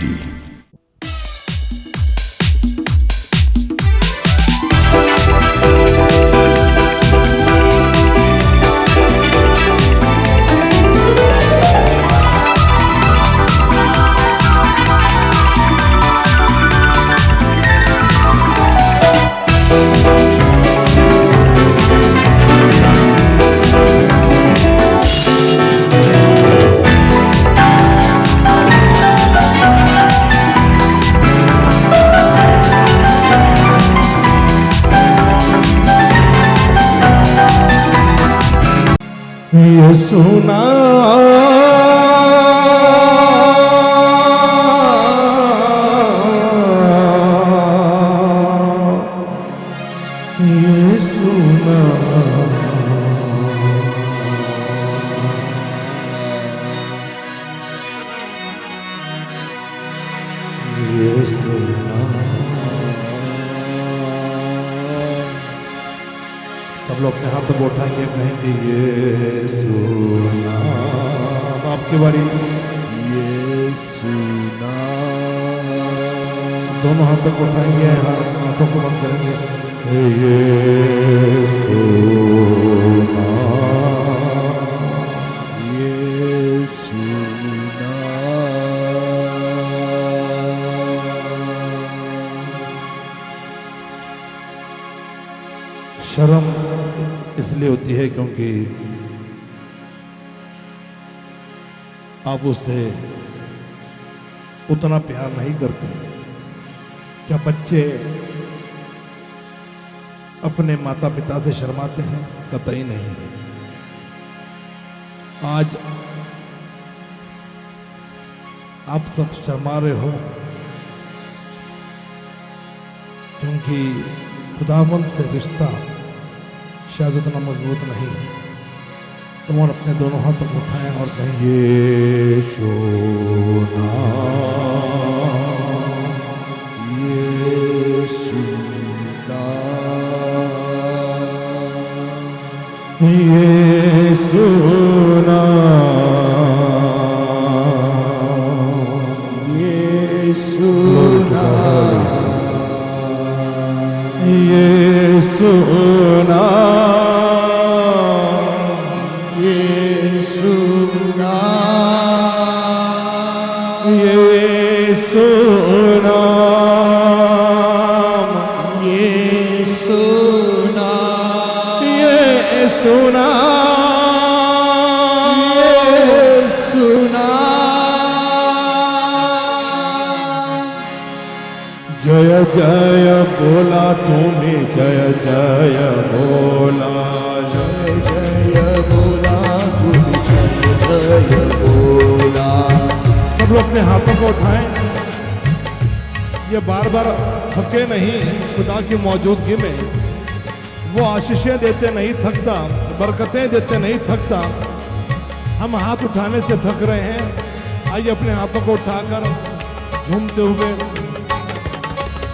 T. सुना ये सुना ये सुना। सब लोग अपने हाथ को उठाएंगे, कहेंगे ये सुना। आपकी बारी। ये सुना। दोनों हाथों को उठाएंगे, हाथों को बंद करेंगे। ये सुना। ये सुना। शर्म इसलिए होती है क्योंकि आप उससे उतना प्यार नहीं करते। क्या बच्चे अपने माता पिता से शर्माते हैं? कतई नहीं। आज आप सब शर्मा रहे हो क्योंकि खुदावंद से रिश्ता शायद उतना मजबूत नहीं है। तुम और अपने दोनों हाथों को उठाएं और कहें ये सोना। ये सुना। ये सुना। ये सुना। ये सुना। ये सुना। ये सुना। ये सुना। ये सुना। ये सुना। जय जय बोला तूने, जय जय बोला। जय जय बोला तूने, जय जय बोला। सब लोग अपने हाथों को उठाएं। ये बार बार थके नहीं। खुदा की मौजूदगी में वो आशीषें देते नहीं थकता, बरकतें देते नहीं थकता। हम हाथ उठाने से थक रहे हैं। आइए अपने हाथों को उठाकर झूमते हुए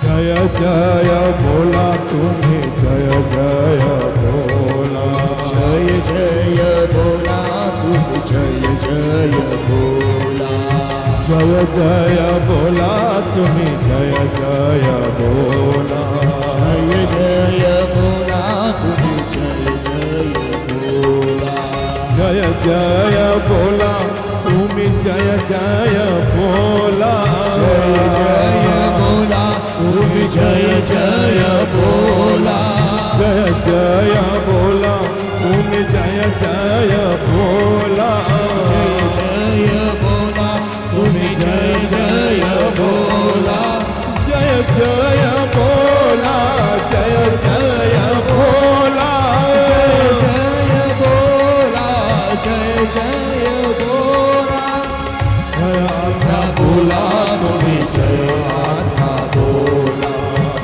जय जय बोला तूने, जय जय बोला। जय जय बोला तूने, जय जय बोला। जय जय बोला तुम्हें, जय जय बोला। जय जय बोला तूने, जय जय बोला। जय जय बोला तुम्हें, जय जय बोला। जय जय बोला तूने, जय जय बोला। जय जय बोला तुम्हें, जय जय बोला। जय जय बोला तूने, जय जय बोला। जय जय बोला, जय जय बोला। जय जय बोला, जय जय बोला। जय आत्मा बोला तुम्हें, जय आत्मा बोला।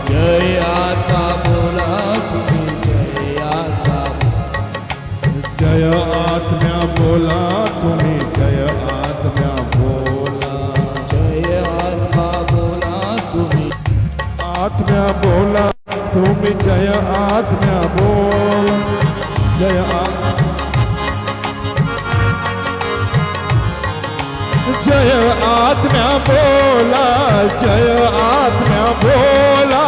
जय आत्मा बोला तुम्हें, जय आत्मा। जय आत्मा बोला तुम्हें, जय आत्मा बोला। जय आत्मा बोला तुम्हें, आत्मा बोला तुम्हें, जय आत्मा बोल। जय जय आत्मा बोला जय आत्मा भोला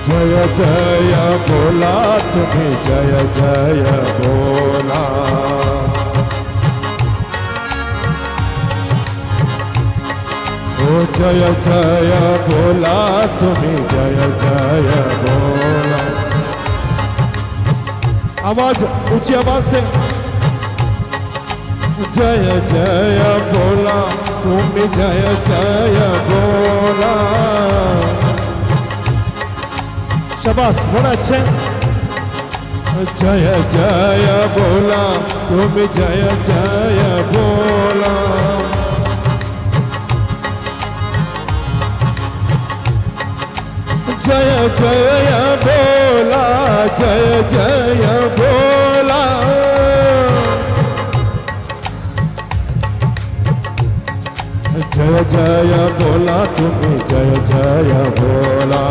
जय जय बोला तुम्हें जय जय बोला ओ जय जय बोला तुम्हें जय जय बोला आवाज ऊंची आवाज से जय जय बोला तुम्हें जय जय बोला शाबाश बड़ा अच्छे जय जय बोला तुम जय जय बोला जय जय बोला जय जय बोला जय जय बोला तुम जय जय बोला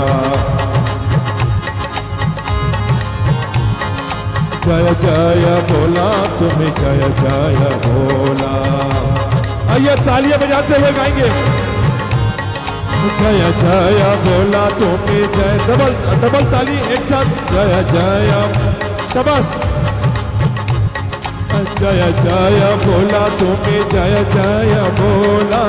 जय जय बोला तुम्हें जय जय बोला आइए तालियां बजाते हुए गाएंगे जय जय बोला तुम्हें जय डबल डबल ताली एक साथ जय जय शाबाश जय जय बोला तुम्हें जय जय बोला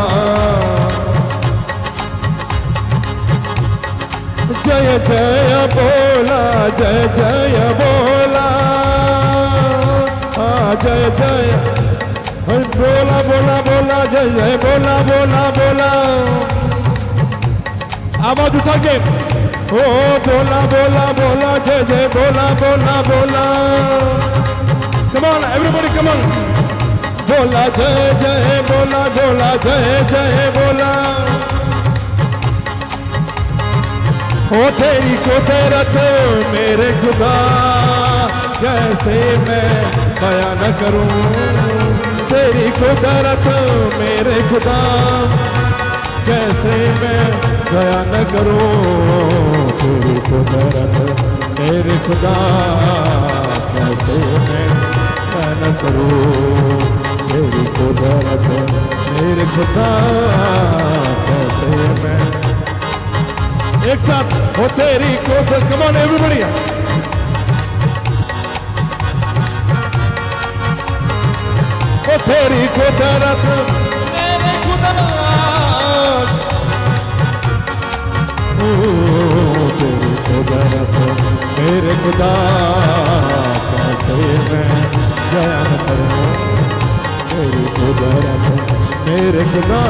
जय जय बोला जय जय बोला जय जय बोला बोला बोला जय जय बोला बोला बोला आवाज उठा के ओ बोला बोला बोला जय जय बोला बोला बोला come on everybody come on बोला जय जय बोला बोला जय जय बोला ओ तेरी कुदरत मेरे खुदा कैसे मैं बयान करूं तेरी कुदरत मेरे खुदा कैसे मैं बयान करूं तेरी कुदरत मेरे खुदा कैसे मैं बयान करूं तेरी कुदरत मेरे खुदा कैसे मैं एक साथ हो तेरी कुदरत come on everybody ओ तेरी कुदरत मेरे खुदा ओ तेरी कुदरत मेरे खुदा कैसे मैं बयान करूं तेरी कुदरत मेरे खुदा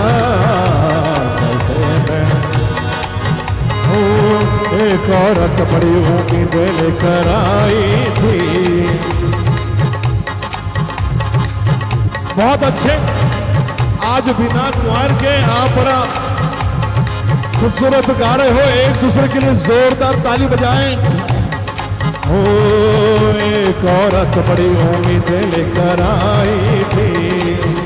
कैसे मैं एक औरत बड़ी उम्मीद लेकर आई थी बहुत अच्छे आज बिना क्वायर के आप बड़ा खूबसूरत गा रहे हो एक दूसरे के लिए जोरदार ताली बजाएं ओ एक औरत बड़ी उम्मीद लेकर आई थी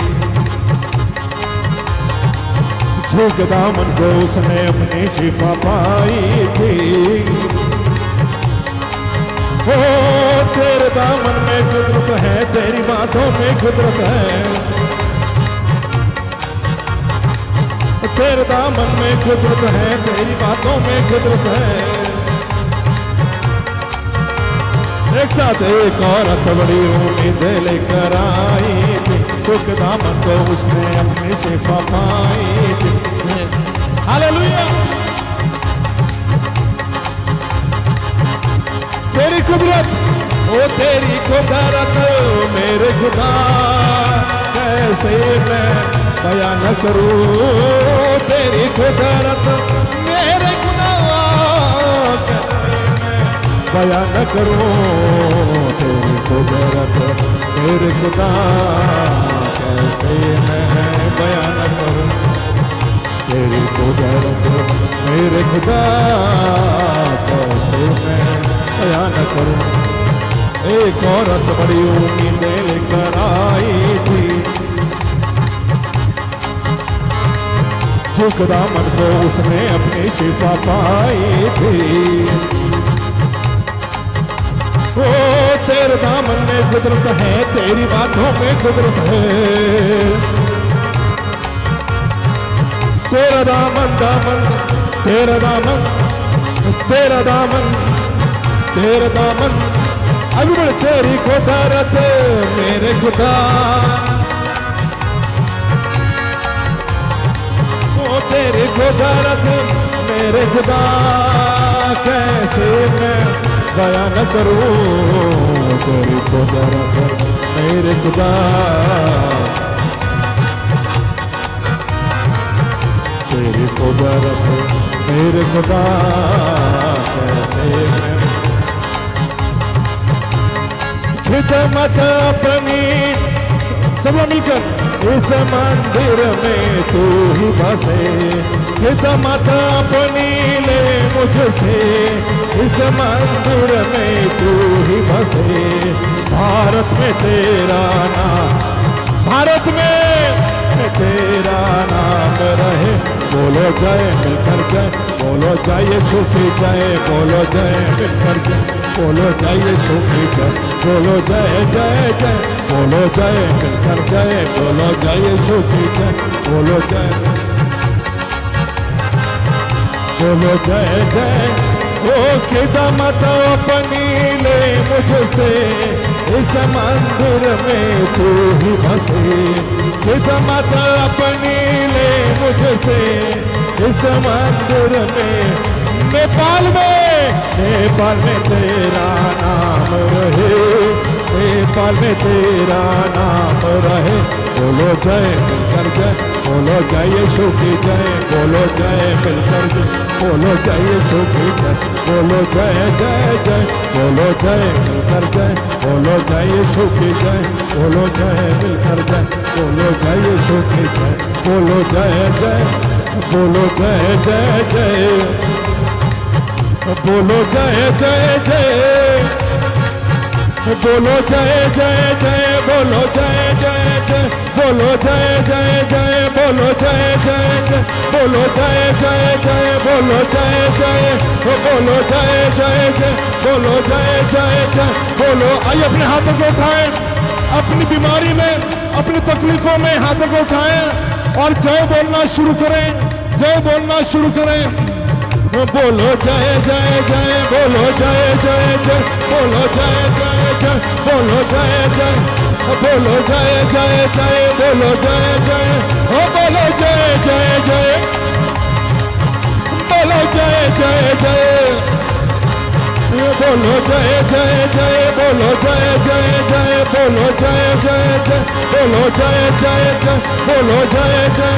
झुक दामन को उसने अपनी शिफा पाई थी ओ तेरे दामन में कुदरत है तेरी बातों में कुदरत है तेरे दामन में कुदरत है तेरी बातों में कुदरत है एक साथ एक औरत बड़ी उम्मीद लेकर आई थी झुक दामन को उसने अपनी शिफा पाई थी हालेलुया तेरी कुदरत ओ तेरी कुदरत मेरे खुदा कैसे मैं बयान करूं तेरी कुदरत मेरे खुदा कैसे मैं बयान करूं तेरी कुदरत मेरे खुदा कैसे मैं बयान करूं तेरी कुदरत मेरे खुदा कैसे मैं बयान करूं एक औरत बड़ी उम्मीद लेकर आई थी झुक दामन को उसने अपनी शिफा पाई थी ओ तेरे दामन में कुदरत है, तेरी बातों में कुदरत है। तेरा दामन दामन, तेरा दामन, तेरा दामन, तेरा दामन, अकबर तेरी कुदरत मेरे खुदा। ओ तेरी कुदरत मेरे खुदा, कैसे मैं बयान करूं तेरी कुदरत मेरे खुदा। तेरी कुदरत मेरे खुदा, कैसे मैं खिदमत अपनी, सब लोग मिलकर इस मंदिर में तू ही बसे। खिदमत अपनी ले मुझसे, इस मंदिर में तू ही बसे। भारत में तेरा नाम, भारत में तेरा नाम रहे। बोलो जय मिलकर जय, बोलो जय यीशु की जय, बोलो जय मिलकर जय, बोलो जय यीशु की जय, बोलो जय जय जय, बोलो जय मिलकर जय, बोलो जय यीशु की जय, बोलो जय, बोलो जय जय। ओ खिदमत अपनी ले मुझसे, इस मंदिर में तू ही बसे। खिदमत अपनी ले मुझसे, इस मंदिर में। नेपाल में तेरा नाम रहे, नेपाल में तेरा नाम रहे। बोलो जय मिलकर जय, बोलो जय यीशु की जय, बोलो जय मिलकर जय, बोलो जय यीशु की जय, बोलो जय जय जय, बोलो जय मिलकर जय, बोलो जय यीशु की जय, बोलो जय मिलकर जय, बोलो जय यीशु की जय, बोलो जय जय, बोलो जय जय जय, बोलो जय जय जय, बोलो जय जय जय, बोलो जय जय जय, बोलो जय जय जय, बोलो जय जय जय, बोलो जय जय जय, बोलो जय जय, बोलो जय जय जय, बोलो जय जय जय, बोलो। आइए अपने हाथों को उठाएं, अपनी बीमारी में, अपनी तकलीफों में हाथों को उठाएं और जय बोलना शुरू करें, जय बोलना शुरू करें। बोलो जय जय जय, बोलो जय जय जय, बोलो जय जय जय, बोलो जय जय, बोलो जय जय जय, बोलो जय जय, ओ बोलो जय जय जय, बोलो जय जय जय, बोलो जय जय जय, बोलो जय जय जय, बोलो जय जय जय, बोलो जय जय जय, बोलो जय जय,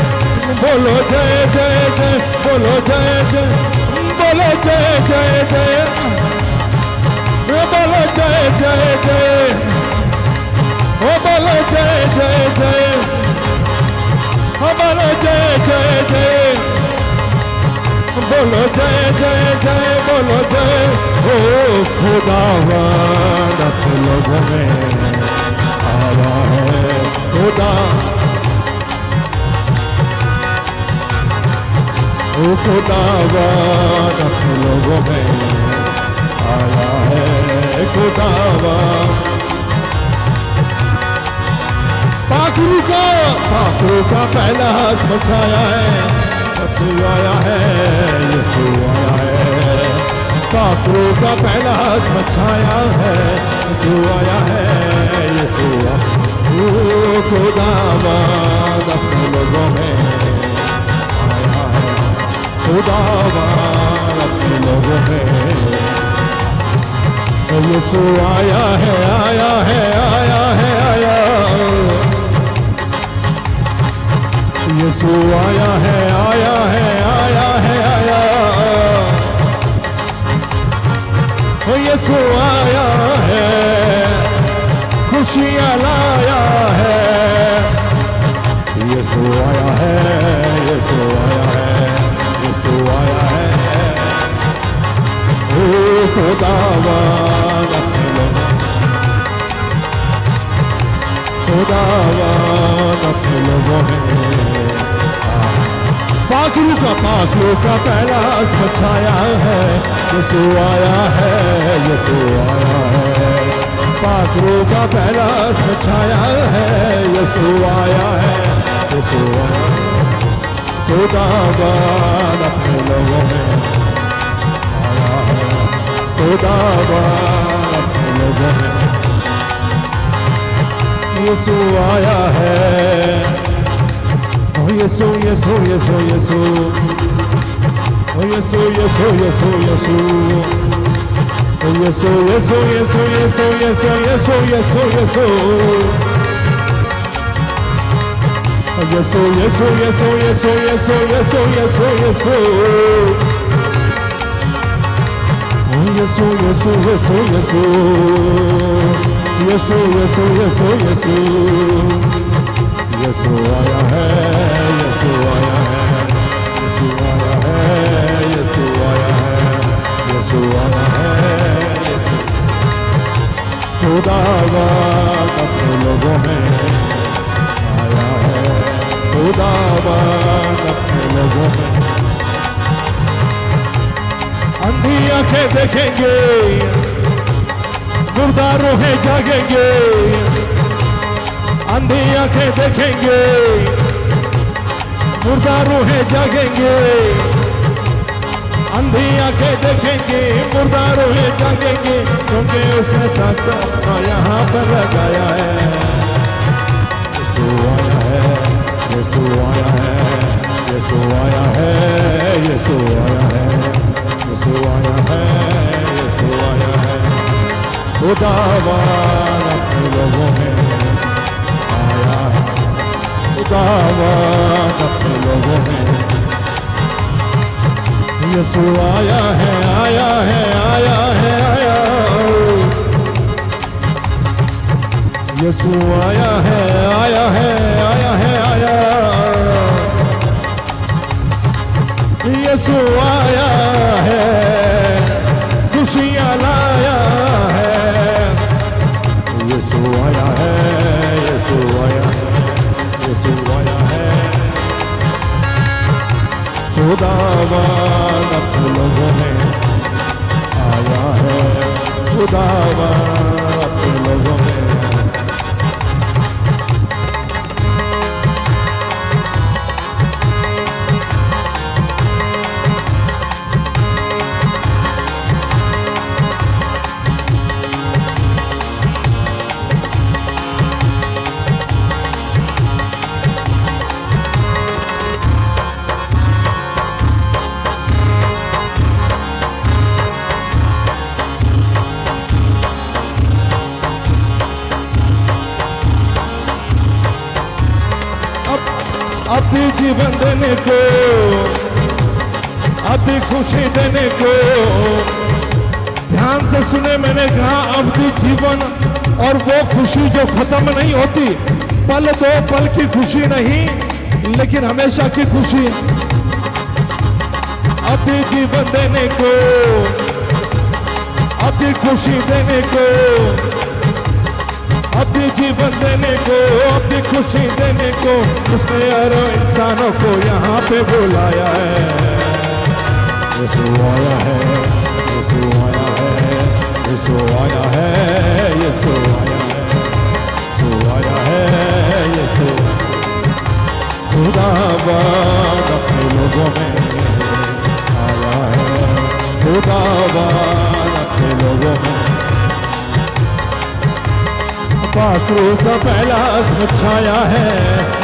बोलो जय जय जय, बोलो जय जय, बोलो जय जय जय, बोलो जय जय जय, ओ बोलो जय जय जय, ओ बोलो जय जय जय, बोलो जय जय जय, बोलो जय। ओ खुदावन अपने लोगों में आया है, खुदा ओ खुदावन अपने लोगों में आया है, खुदावन। पाखरू का पहला हस्म छाया है, यीशु आया है, यीशु आया है। पाखरू का पहला हस्म छाया है, यीशु आया है, यीशु आया। खुदावन अपने लोगों में आया है, खुदावन अपने लोगों में। यीशु आया है, आया है, आया है, आया। यीशु आया है, आया है, आया है, आया। यीशु आया है, खुशियाँ लाया है। यीशु आया है, यीशु आया है, यीशु आया है। ओ खुदावन अपने लोगों, खुदावन अपने लोगों में। पाखरू का पहला हस्म छाया है, यीशु आया है, यीशु आया है। पाखरू का पहला इसमें छाया है, यीशु आया है, यीशु आया है। खुदावन अपने लोगों में आया है, खुदावन अपने लोगों में यीशु आया है। ओ यीशु यीशु यीशु यीशु, ओ यीशु यीशु यीशु यीशु, ओ यीशु यीशु यीशु यीशु यीशु यीशु यीशु यीशु, ओ यीशु यीशु यीशु यीशु यीशु यीशु यीशु यीशु, ओ यीशु यीशु यीशु यीशु, यीशु यीशु यीशु यीशु, यीशु आया है, यीशु आया है, यीशु आया है, यीशु आया है, यीशु आया है, यीशु। खुदावन अपने लोगों में आया है, खुदावन अपने लोगों में। अंधी आंखें देखेंगे, मुर्दा रूहें जागेंगे, अंधी आंखें देखेंगे, मुर्दा रूहें जागेंगे, अंधी आंखें देखेंगे, मुर्दा रूहें जागेंगे, क्योंकि उसने ताकत यहाँ पर लगाया है। यीशु आया है, यीशु आया है, यीशु आया है, यीशु आया है, यीशु आया है, यीशु आया है। खुदावन अपने लोगों में आया है, खुदावन अपने लोगों में यीशु आया है, आया है, आया है, आया। यीशु आया है, आया है, आया है, आया। यीशु आया है, खुशियाँ लाया है। यीशु आया है, यीशु आया है, यीशु आया है। खुदावन अपने लोगों में आया है, खुदावन अपने लोगों में। अति जीवन देने को, अति खुशी देने को। ध्यान से सुने, मैंने कहा अवधि जीवन और वो खुशी जो खत्म नहीं होती। पल दो पल की खुशी नहीं, लेकिन हमेशा की खुशी। अति जीवन देने को, अति खुशी देने को, अति जीवन देने को, अति खुशी देने को उसने हर इंसानों को यहाँ पे बुलाया है। यीशु आया है, यीशु आया है, यीशु आया है, यीशु आया है, यीशु आया है, यीशु। खुदावन अपने लोगों में आया है, खुदावन अपने लोगों में। पाखरू का पहला इसमें छाया है,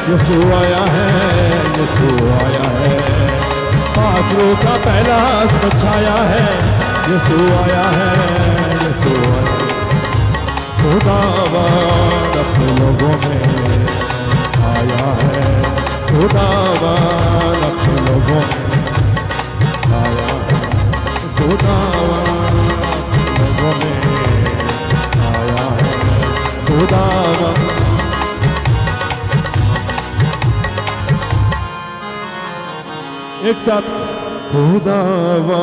यीशु आया है, यीशु आया है। पाखरू का पहला इसमें छाया है, यीशु आया है, यीशु आया। खुदावन अपने लोगों में आया है, खुदावन अपने लोगों में आया है, खुदावन अपने लोगों में आया है, खुदावन। एक साथ खुदावन,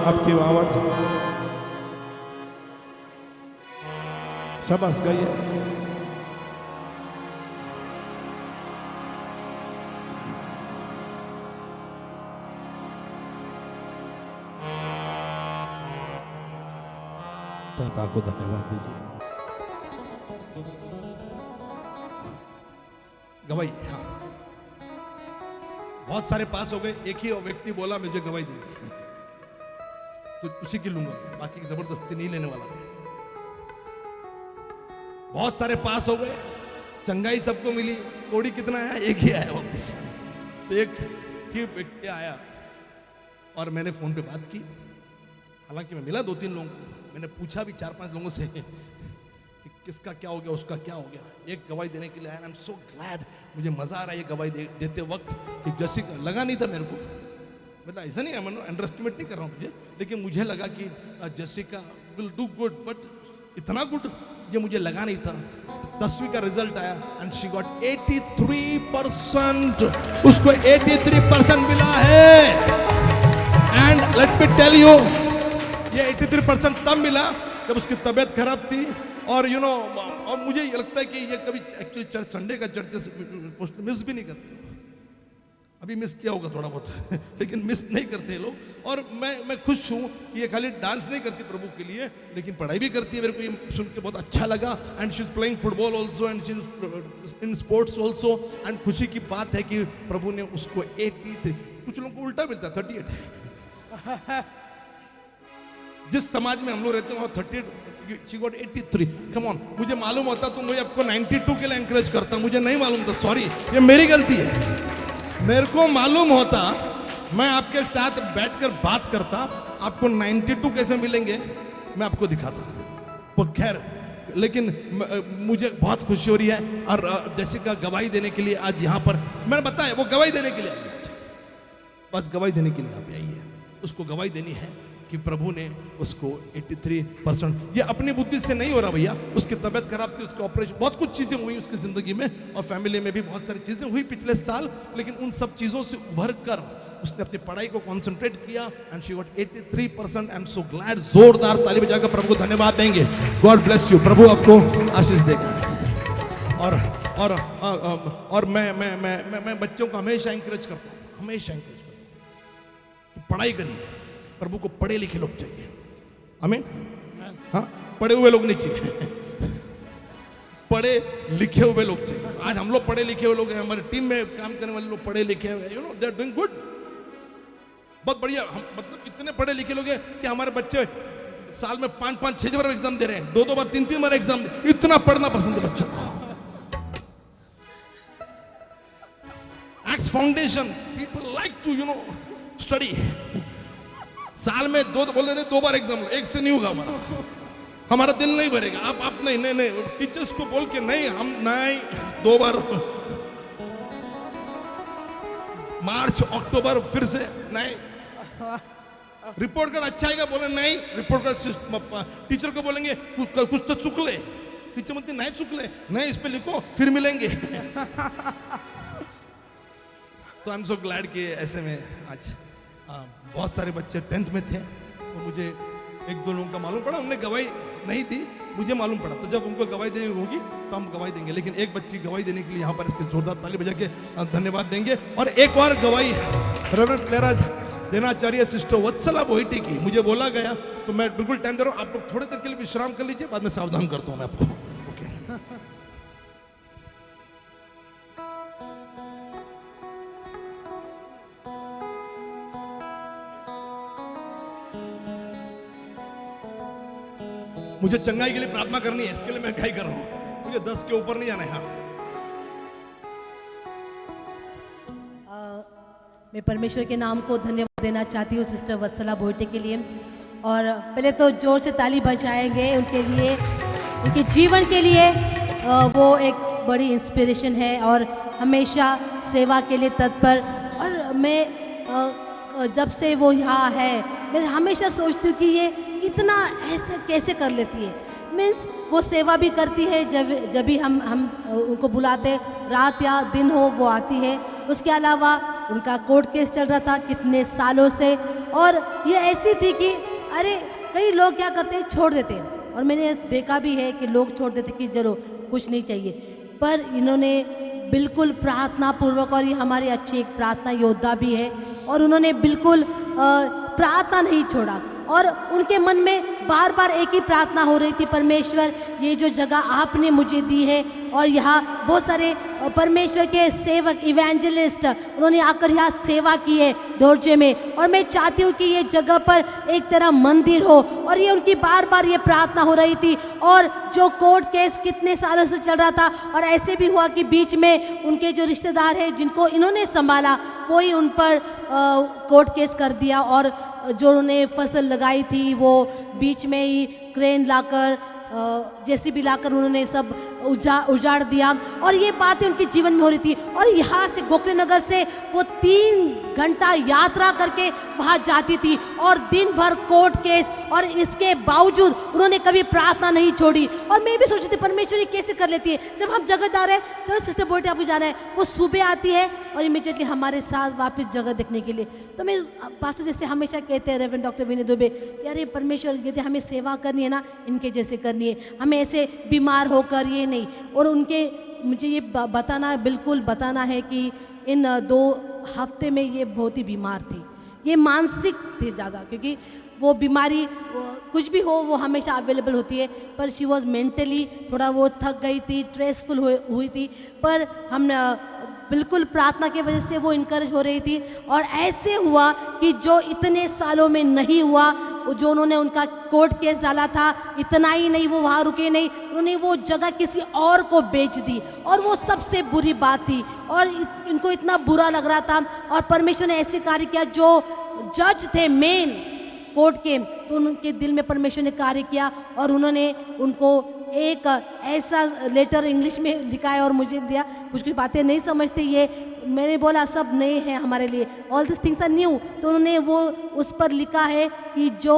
आपकी आवाज शाबाश गाइए। पिता को धन्यवाद दीजिए। गवाही, हाँ, बहुत सारे पास हो गए, एक ही व्यक्ति बोला मुझे गवाही देनी, तो उसी की लूंगा, बाकी जबरदस्ती नहीं लेने वाला मैं। बहुत सारे पास हो गए, चंगाई सबको मिली, कोड़ी कितना आया, एक ही आया वापस। तो एक ही व्यक्ति आया और मैंने फोन पे बात की, हालांकि मैं मिला 2-3 लोगों को, मैंने पूछा भी 4-5 लोगों से कि किसका क्या हो गया, उसका क्या हो गया। एक गवाही देने के लिए आया, आई एम सो ग्लैड, मुझे मजा आ रहा है ये गवाही देते वक्त कि जैसिका, लगा नहीं था मेरे को, मतलब ऐसा नहीं है, मैं अंडरस्टिमेट नहीं कर रहा हूँ मुझे, लेकिन मुझे लगा कि Jessica will do good, but इतना गुड ये मुझे लगा नहीं था। 10वीं का रिजल्ट आया एंड शी गॉट 83%, उसको 83% मिला है। And let me tell you, ये 83% तब मिला जब उसकी तबीयत खराब थी, और यू नो, और मुझे ये लगता है कि ये कभी एक्चुअली चर्च, संडे का चर्चेस मिस भी नहीं करते, अभी मिस किया होगा थोड़ा बहुत लेकिन मिस नहीं करते लोग। और मैं खुश हूँ कि ये खाली डांस नहीं करती प्रभु के लिए, लेकिन पढ़ाई भी करती है, मेरे को ये सुन के बहुत अच्छा लगा। And she is playing football also and she is in sports also. And खुशी की बात है कि प्रभु ने उसको 83, कुछ लोगों को उल्टा मिलता है 38 जिस समाज में हम लोग रहते हैं वहाँ 38, शी गॉट 83। कम ऑन, मुझे मालूम होता तो मुझे आपको 92 के लिए एनकरेज करता, मुझे नहीं मालूम था, सॉरी, ये मेरी गलती है। मेरे को मालूम होता मैं आपके साथ बैठकर बात करता, आपको 92 कैसे मिलेंगे मैं आपको दिखाता, वो खैर, लेकिन मुझे बहुत खुशी हो रही है। और जैसिका गवाही देने के लिए आज यहाँ पर, मैंने बताया वो गवाही देने के लिए आई है, बस गवाही देने के लिए यहाँ पे आई है। उसको गवाही देनी है कि प्रभु ने उसको 83%, ये अपनी बुद्धि से नहीं हो रहा भैया, उसकी तबीयत खराब थी, उसका ऑपरेशन, बहुत कुछ चीजें हुई उसकी जिंदगी में, और फैमिली में भी बहुत सारी चीजें हुई पिछले साल, लेकिन उन सब चीजों से उभर कर उसने अपनी पढ़ाई को कंसंट्रेट किया and she got 83%। I am so glad, जोरदार ताली बजाकर प्रभु को धन्यवाद देंगे। गॉड ब्लेस यू, प्रभु आपको आशीष देगा। और मैं बच्चों को हमेशा इंकरेज करता हूँ, हमेशा इंकरेज करता हूँ, पढ़ाई करिए, प्रभु को पढ़े लिखे लोग चाहिए, आमीन, हाँ, पढ़े हुए लोग नहीं चाहिए पढ़े लिखे हुए लोग चाहिए। आज हम लोग पढ़े लिखे हुए लोग हैं, हमारे टीम में काम करने वाले लोग पढ़े लिखे हुए, you know, they are doing good, बहुत बढ़िया। हम मतलब इतने पढ़े लिखे लोग हैं कि हमारे बच्चे साल में 5-5-6 बार एग्जाम दे रहे हैं, 2-2 बार 3-3 बार एग्जाम, इतना पढ़ना पसंद है बच्चों को। X foundation, people like to you know study, साल में 2 बार एग्जाम, एक से नहीं होगा हमारा दिल नहीं भरेगा। आप नहीं टीचर्स को बोल के नहीं, हम नहीं, 2 बार, मार्च अक्टूबर फिर से नहीं, रिपोर्ट कार्ड अच्छा आएगा, बोले नहीं, रिपोर्ट कार्ड टीचर को बोलेंगे कुछ तो चुक ले, टीचर बोलती नहीं चुक ले, नहीं इस पे लिखो फिर मिलेंगे तो आई एम सो ग्लैड कि ऐसे में आज बहुत सारे बच्चे 10th में थे, तो मुझे 1-2 लोगों का मालूम पड़ा, उन्होंने गवाही नहीं दी, मुझे मालूम पड़ा, तो जब उनको गवाही देनी होगी तो हम गवाही देंगे। लेकिन एक बच्ची गवाही देने के लिए यहाँ पर इसके जोरदार ताली बजा के धन्यवाद देंगे। और एक और गवाही रेवरेंड क्लेरा देनाचार्य सिस्टर वत्सला बोहिटी की, मुझे बोला गया तो मैं बिल्कुल टाइम दे रहा हूँ, आप लोग थोड़ी देर के लिए विश्राम कर लीजिए, बाद में सावधान करता हूँ मैं आपको, ओके। मुझे चंगाई के लिए प्रार्थना करनी है, इसके लिए मैं क्या कर रहा हूं, मुझे 10 के ऊपर नहीं जाना है। मैं परमेश्वर के नाम को धन्यवाद देना चाहती हूँ सिस्टर वत्सला बोहिटी के लिए। और पहले तो जोर से ताली बजाएंगे उनके लिए, उनके जीवन के लिए। वो एक बड़ी इंस्पिरेशन है और हमेशा सेवा के लिए तत्पर। और मैं जब से वो यहाँ है, मैं हमेशा सोचती हूँ कि ये इतना ऐसे कैसे कर लेती है। मीन्स वो सेवा भी करती है, जब भी हम उनको बुलाते, रात या दिन हो वो आती है। उसके अलावा उनका कोर्ट केस चल रहा था कितने सालों से, और ये ऐसी थी कि अरे कई लोग क्या करते हैं, छोड़ देते हैं, और मैंने देखा भी है कि लोग छोड़ देते कि चलो कुछ नहीं चाहिए, पर इन्होंने बिल्कुल प्रार्थना पूर्वक, और ये हमारे अच्छे एक प्रार्थना योद्धा भी है, और उन्होंने बिल्कुल प्रार्थना नहीं छोड़ा। और उनके मन में बार बार एक ही प्रार्थना हो रही थी, परमेश्वर ये जो जगह आपने मुझे दी है और यहाँ बहुत सारे परमेश्वर के सेवक इवेंजलिस्ट उन्होंने आकर यहाँ सेवा की है डोरजे में, और मैं चाहती हूँ कि ये जगह पर एक तरह मंदिर हो। और ये उनकी बार बार ये प्रार्थना हो रही थी। और जो कोर्ट केस कितने सालों से चल रहा था, और ऐसे भी हुआ कि बीच में उनके जो रिश्तेदार हैं जिनको इन्होंने संभाला कोई उन पर कोर्ट केस कर दिया, और जो उन्होंने फसल लगाई थी वो बीच में ही क्रेन लाकर जेसीबी लाकर उन्होंने सब उजाड़ दिया। और ये बातें उनके जीवन में हो रही थी। और यहाँ से गोखले नगर से वो 3 घंटा यात्रा करके वहाँ जाती थी, और दिन भर कोर्ट केस, और इसके बावजूद उन्होंने कभी प्रार्थना नहीं छोड़ी। और मैं भी सोची थी परमेश्वर ये कैसे कर लेती है, जब हम जगह जा रहे हैं, चलो सिस्टर बोलते आपको जाना है, वो सुबह आती है और इमीडिएटली हमारे साथ वापस जगह देखने के लिए। तो मैं पास्टर जैसे हमेशा कहते हैं रेवरेंड डॉक्टर विनय दुबे, यार ये परमेश्वर कहते हमें सेवा करनी है ना, इनके जैसे करनी है, हमें ऐसे बीमार होकर ये नहीं। और उनके मुझे ये बताना, बिल्कुल बताना है कि इन 2 हफ्ते में ये बहुत ही बीमार थी, ये मानसिक थे ज़्यादा, क्योंकि वो बीमारी कुछ भी हो वो हमेशा अवेलेबल होती है, पर शी वॉज मेंटली थोड़ा वो थक गई थी, स्ट्रेसफुल हुई थी। पर हम बिल्कुल प्रार्थना की वजह से वो इनकरेज हो रही थी। और ऐसे हुआ कि जो इतने सालों में नहीं हुआ, जो उन्होंने उनका कोर्ट केस डाला था, इतना ही नहीं, वो वहाँ रुके नहीं, उन्होंने वो जगह किसी और को बेच दी। और वो सबसे बुरी बात थी, और इनको इतना बुरा लग रहा था। और परमेश्वर ने ऐसे कार्य किया, जो जज थे मेन कोर्ट के, तो उनके दिल में परमेश्वर ने कार्य किया, और उन्होंने उनको एक ऐसा लेटर इंग्लिश में लिखा है और मुझे दिया। कुछ कुछ बातें नहीं समझते ये, मैंने बोला सब नए हैं हमारे लिए, all this things are new. तो उन्होंने वो उस पर लिखा है कि जो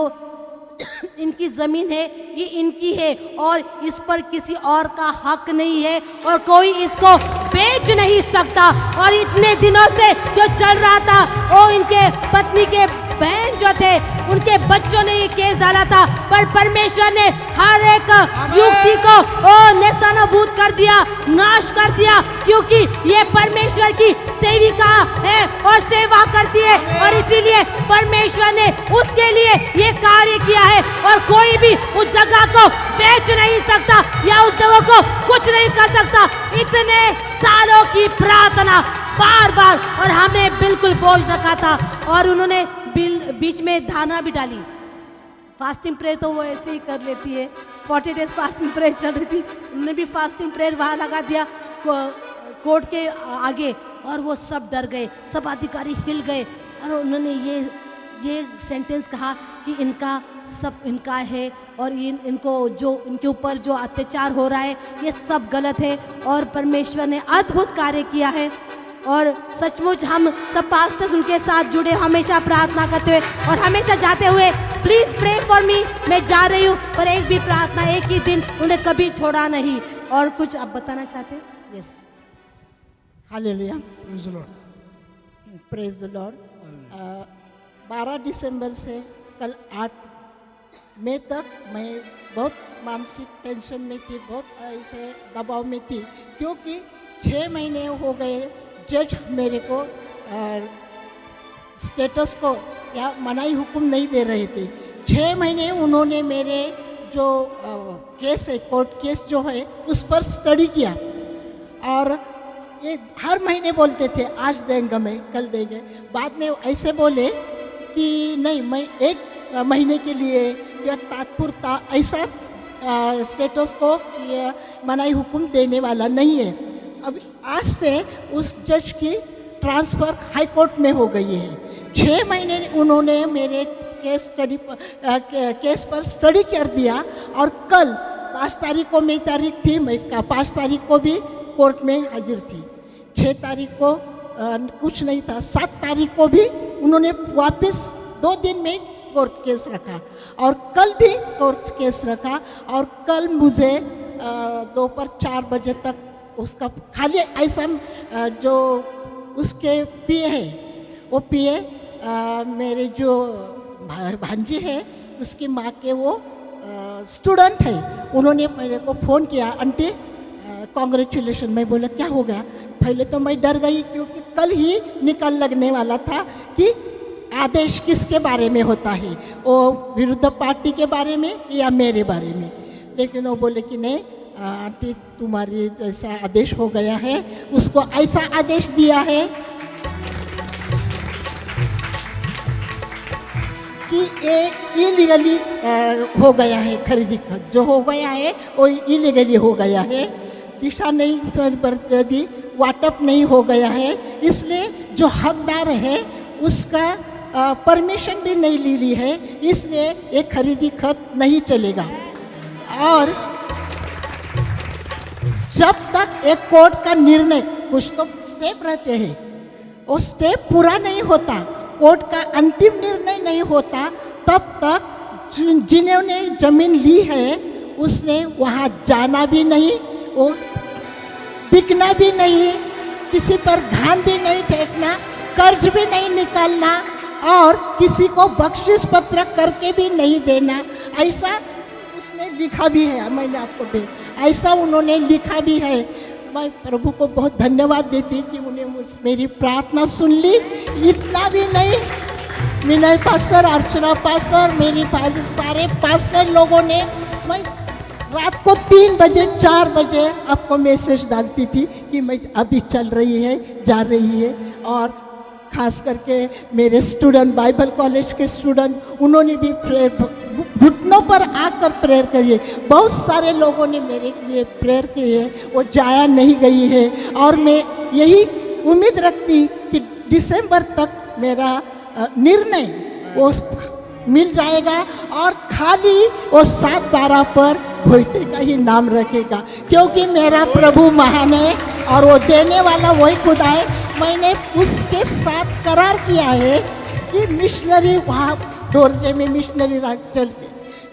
इनकी ज़मीन है ये इनकी है, और इस पर किसी और का हक नहीं है, और कोई इसको बेच नहीं सकता। और इतने दिनों से जो चल रहा था, वो इनके पत्नी के बहन जो थे उनके बच्चों ने ये केस डाला था, पर परमेश्वर ने हर एक युक्ति को नेस्तनाबूद कर दिया, नाश कर दिया, क्योंकि ये परमेश्वर की सेविका है और सेवा करती है। और इसीलिए परमेश्वर ने उसके लिए ये कार्य किया है, और कोई भी उस जगह को बेच नहीं सकता या उस जगह को कुछ नहीं कर सकता। इतने सालों की प्रार्थना बार बार, और हमने बिल्कुल बोझ रखा था, और उन्होंने बीच में धारणा भी डाली। फास्टिंग प्रेयर तो वो ऐसे ही कर लेती है, 40 डेज फास्टिंग प्रेयर चल रही थी, उन्होंने भी फास्टिंग प्रेयर वहाँ लगा दिया कोर्ट के आगे, और वो सब डर गए, सब अधिकारी हिल गए, और उन्होंने ये सेंटेंस कहा कि इनका सब इनका है, और इनको जो इनके ऊपर जो अत्याचार हो रहा है ये सब गलत है। और परमेश्वर ने अद्भुत कार्य किया है, और सचमुच हम सब पास्टर्स उनके साथ जुड़े, हमेशा प्रार्थना करते हुए और हमेशा जाते हुए, प्लीज़ प्रे फॉर मी, मैं जा रही हूँ, पर एक भी प्रार्थना, एक ही दिन उन्हें कभी छोड़ा नहीं। और कुछ आप बताना चाहते हैं? Yes, hallelujah, Praise the Lord. Praise the Lord. 12 दिसंबर से कल 8 मई तक मैं बहुत मानसिक टेंशन में थी, बहुत ऐसे दबाव में थी, क्योंकि 6 महीने हो गए जज मेरे को स्टेटस को या मनाही हुक्म नहीं दे रहे थे। 6 महीने उन्होंने मेरे जो केस है, कोर्ट केस जो है, उस पर स्टडी किया, और ये हर महीने बोलते थे आज देंगे, मैं कल देंगे। बाद में ऐसे बोले कि नहीं, मैं 1 महीने के लिए या तात्पुरता ऐसा स्टेटस को मनाही हुक्म देने वाला नहीं है। अब आज से उस जज की ट्रांसफ़र हाई कोर्ट में हो गई है। 6 महीने उन्होंने मेरे केस पर स्टडी कर दिया, और कल 5 तारीख को मेरी तारीख थी, मैं 5 तारीख को भी कोर्ट में हाजिर थी। 6 तारीख को कुछ नहीं था, 7 तारीख को भी उन्होंने वापस 2 दिन में कोर्ट केस रखा, और कल भी कोर्ट केस रखा। और कल मुझे दोपहर 4 बजे तक उसका खाली ऐसा जो उसके पीए है, वो पीए मेरे जो भांजी है उसकी माँ के वो स्टूडेंट है, उन्होंने मेरे को फ़ोन किया, आंटी कॉन्ग्रेचुलेशन। मैं बोला क्या हो गया? पहले तो मैं डर गई, क्योंकि कल ही निकाल लगने वाला था कि आदेश किसके बारे में होता है, वो विरुद्ध पार्टी के बारे में या मेरे बारे में। लेकिन वो बोले कि नहीं आंटी, तुम्हारी जैसा आदेश हो गया है, उसको ऐसा आदेश दिया है कि ये इलीगली हो गया है, खरीदी जो हो गया है वो इलीगली हो गया है, दिशा नहीं दी, वाटअप नहीं हो गया है, इसलिए जो हकदार है उसका परमिशन भी नहीं ली है, इसलिए ये खरीदी खत नहीं चलेगा। और जब तक एक कोर्ट का निर्णय, कुछ तो स्टेप रहते हैं, वो स्टेप पूरा नहीं होता, कोर्ट का अंतिम निर्णय नहीं होता, तब तक जिन्होंने जमीन ली है उसने वहाँ जाना भी नहीं, वो बिकना भी नहीं, किसी पर घान भी नहीं फेंकना, कर्ज भी नहीं निकालना और किसी को बख्शिश पत्र करके भी नहीं देना। ऐसा उसने लिखा भी है, मैंने आपको ऐसा उन्होंने लिखा भी है। मैं प्रभु को बहुत धन्यवाद देती कि उन्हें मेरी प्रार्थना सुन ली। इतना भी नहीं, विनय पास्टर, अर्चना पास्टर, मेरी सारे पास्टर लोगों ने, मैं रात को 3 बजे 4 बजे आपको मैसेज डालती थी कि मैं अभी चल रही है, जा रही है। और खास करके मेरे स्टूडेंट, बाइबल कॉलेज के स्टूडेंट, उन्होंने भी प्रेयर, घुटनों पर आकर प्रेयर करिए। बहुत सारे लोगों ने मेरे लिए प्रेयर की है, वो जाया नहीं गई है। और मैं यही उम्मीद रखती कि दिसंबर तक मेरा निर्णय वो मिल जाएगा और खाली वो 7-12 पर भोइटे का ही नाम रखेगा, क्योंकि मेरा प्रभु महान है और वो देने वाला वही खुदा है। मैंने उसके साथ करार किया है कि मिशनरी, वहाँ डोरजे में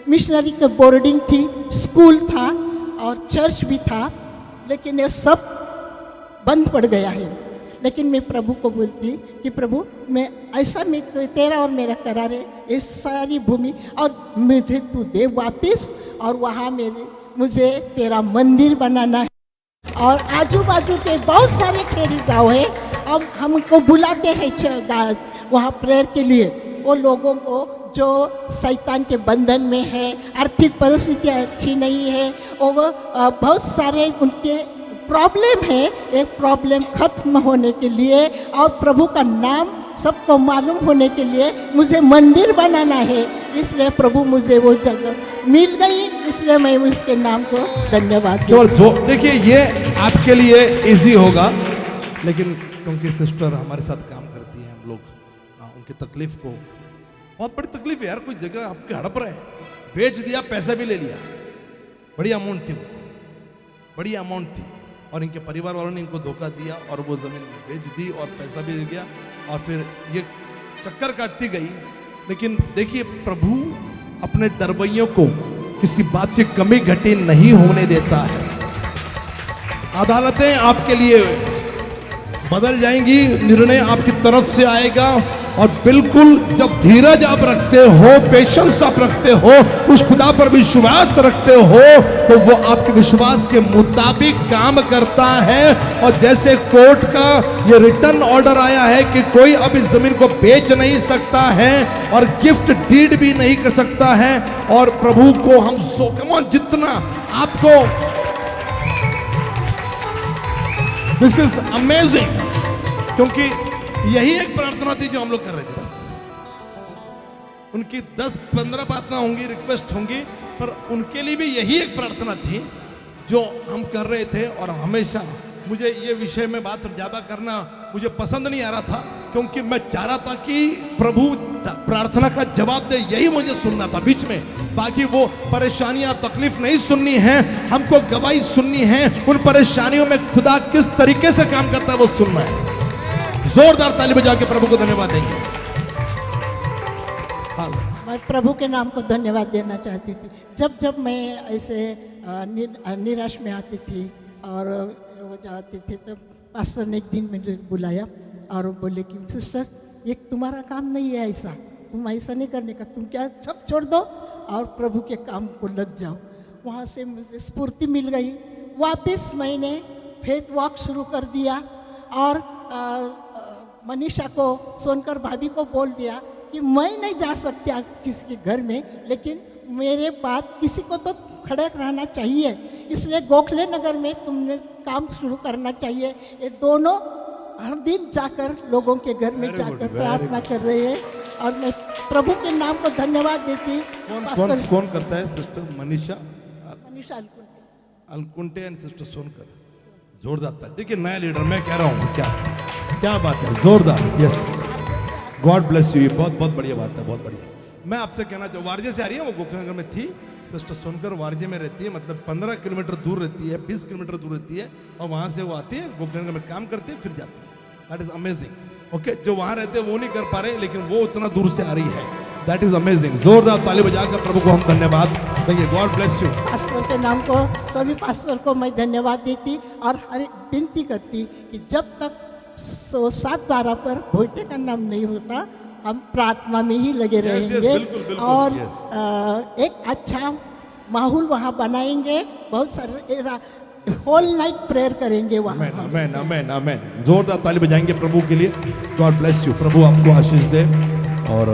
मिशनरी की बोर्डिंग थी, स्कूल था और चर्च भी था, लेकिन ये सब बंद पड़ गया है। लेकिन मैं प्रभु को बोलती कि प्रभु, मैं ऐसा, मैं तो तेरा और मेरा करार है, इस सारी भूमि और मुझे तू दे वापस, और वहाँ मुझे तेरा मंदिर बनाना है। और आजू बाजू के बहुत सारे खेड़ी गाँव है, अब हमको बुलाते हैं वहाँ प्रेयर के लिए। वो लोगों को जो शैतान के बंधन में है, आर्थिक परिस्थितियाँ अच्छी नहीं है, वो बहुत सारे उनके प्रॉब्लम है, एक प्रॉब्लम खत्म होने के लिए और प्रभु का नाम सबको मालूम होने के लिए मुझे मंदिर बनाना है। इसलिए प्रभु मुझे वो जगह मिल गई, इसलिए मैं उसके नाम को धन्यवाद जो देखिए ये आपके लिए इजी होगा, लेकिन क्योंकि सिस्टर हमारे साथ काम करती हैं, हम लोग उनकी तकलीफ को, बहुत बड़ी तकलीफ है यार, कोई जगह आपके हड़प रहे, बेच दिया, पैसा भी ले लिया, बड़ी अमाउंट थी, वो बड़ी अमाउंट थी, और इनके परिवार वालों ने इनको धोखा दिया और वो जमीन बेच दी और पैसा भी गया और फिर ये चक्कर काटती गई। लेकिन देखिए प्रभु अपने डरवैयों को किसी बात की कमी घटी नहीं होने देता है। अदालतें आपके लिए बदल जाएंगी, निर्णय आपकी तरफ से आएगा, और बिल्कुल जब धीरज आप रखते हो, पेशेंस आप रखते हो, उस खुदा पर विश्वास रखते हो, तो वो आपके विश्वास के मुताबिक काम करता है। और जैसे कोर्ट का ये रिटर्न ऑर्डर आया है कि कोई अब इस जमीन को बेच नहीं सकता है और गिफ्ट डीड भी नहीं कर सकता है, और प्रभु को हम जितना आपको, दिस इज अमेजिंग, क्योंकि यही एक प्रार्थना थी जो हम लोग कर रहे थे। बस उनकी 10-15 बातें होंगी, रिक्वेस्ट होंगी, पर उनके लिए भी यही एक प्रार्थना थी जो हम कर रहे थे। और हमेशा मुझे ये विषय में बात ज़्यादा करना मुझे पसंद नहीं आ रहा था, क्योंकि मैं चाह रहा था कि प्रभु प्रार्थना का जवाब दे, यही मुझे सुनना था बीच में। बाकी वो परेशानियां, तकलीफ नहीं सुननी है, हमको गवाही सुननी है, उन परेशानियों में खुदा किस तरीके से काम करता है वो सुनना है। जोरदार ताली बजा के प्रभु को धन्यवाद देंगे। मैं प्रभु के नाम को धन्यवाद देना चाहती थी। जब मैं ऐसे निराश में आती थी और वो जाती थी, तो पास्टर ने एक दिन मुझे बुलाया और वो बोले कि सिस्टर, ये तुम्हारा काम नहीं है, ऐसा तुम ऐसा नहीं करने का, तुम क्या सब छोड़ दो और प्रभु के काम को लग जाओ। वहाँ से मुझे स्फूर्ति मिल गई, वापस मैंने फेथ वॉक शुरू कर दिया और मनीषा को, सोनकर भाभी को बोल दिया कि मैं नहीं जा सकती किसी के घर में, लेकिन मेरे बाद किसी को तो खड़े रहना चाहिए, इसलिए गोखले नगर में तुमने काम शुरू करना चाहिए। ये दोनों हर दिन जाकर लोगों के घर में जाकर प्रार्थना कर रहे हैं और मैं प्रभु के नाम को धन्यवाद देती। कौन करता है? Sister Manisha Manisha Alkunte and sister Sonkar, जोरदार था। देखिए नया लीडर मैं कह रहा हूँ, क्या बात है, जोरदार। यस, गॉड ब्लेस यू, बहुत बहुत बढ़िया बात है, बहुत बढ़िया। मैं आपसे कहना चाहूँ, वारजे से आ रही है, वो गोखलेनगर में थी सिस्टर सोनकर, वारजे में रहती है, मतलब 15 किलोमीटर दूर रहती है, 20 किलोमीटर दूर रहती है, और वहाँ से वो आती है, गोखलेनगर में काम करती है, फिर जाती है। That is amazing. ओके, जो वहाँ रहते हैं वो नहीं कर पा रहे, लेकिन वो उतना दूर से आ रही है। That is amazing. जोरदार ताली बजाकर प्रभु को हम धन्यवाद देंगे। God bless you. पास्टर के नाम को, सभी पास्टर को मैं धन्यवाद देती और हर विनती करती कि जब तक 7:12 पर भोटे का नाम नहीं होता, हम प्रार्थना में ही लगे रहेंगे। बिल्कुल, बिल्कुल, और एक अच्छा माहौल वहाँ बनाएंगे, बहुत सारे होल नाइट प्रेयर करेंगे वहाँ। आमेन, आमेन, आमेन। जोरदार ताली बजाएंगे प्रभु के लिए। गॉड ब्लेस यू, प्रभु आपको आशीष दे। और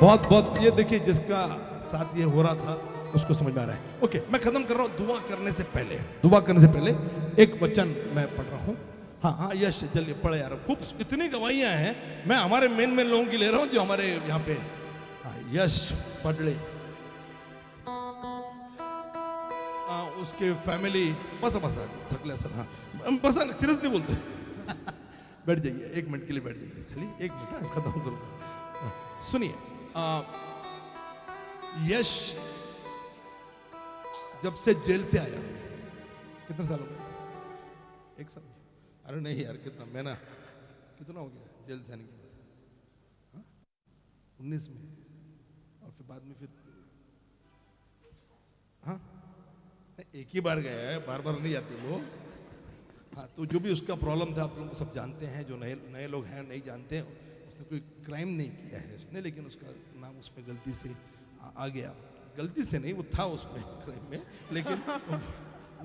बहुत बहुत ये देखिए, जिसका साथ ये हो रहा था उसको समझ में आ रहा है। ओके, मैं खत्म कर रहा हूँ। दुआ करने से पहले एक वचन मैं पढ़ रहा हूँ। हाँ, यश चलिए पढ़े यार, खूब इतनी गवाहियाँ हैं। मैं हमारे मेन लोगों की ले रहा हूँ जो हमारे यहाँ पे। हाँ, यश पढ़ ले, उसके फैमिली बसा थकले सर। हाँ बसा, सीरियसली बोलते बैठ जाइए, 1 मिनट के लिए बैठ जाइए, खाली 1 मिनट, खत्म करूँगा। सुनिए, यश जब से जेल से आया, कितने साल हो गए? 1 साल? अरे नहीं यार, कितना हो गया जेल से आने के बाद? 19 में, और फिर बाद में फिर हाँ एक ही बार गया है, बार बार नहीं जाते वो। हाँ, तो जो भी उसका प्रॉब्लम था आप लोग सब जानते हैं, जो नए लोग हैं नहीं जानते। उसने कोई क्राइम नहीं किया है उसने, लेकिन उसका नाम उसमें गलती से आ गया। गलती से नहीं, वो था उसमें क्राइम में, लेकिन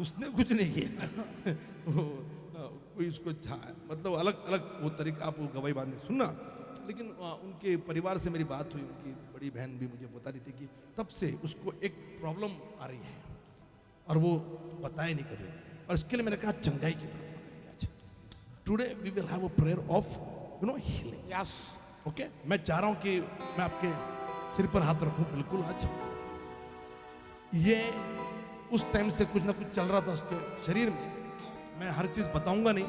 उसने कुछ नहीं किया। कोई उसको मतलब अलग अलग वो तरीका, आप वो गवाही बाद में सुनना। लेकिन उनके परिवार से मेरी बात हुई, उनकी बड़ी बहन भी मुझे बता रही थी कि तब से उसको एक प्रॉब्लम आ रही है और वो बताए नहीं करें, और इसके लिए मैंने कहा चंगाई की प्रार्थना करेंगे आज। Today we will have a prayer of healing. Yes, okay. मैं चाह रहा हूं कि मैं आपके सिर पर हाथ रखूं, बिल्कुल। आज ये उस टाइम से कुछ ना कुछ चल रहा था उसके शरीर में, मैं हर चीज बताऊंगा नहीं,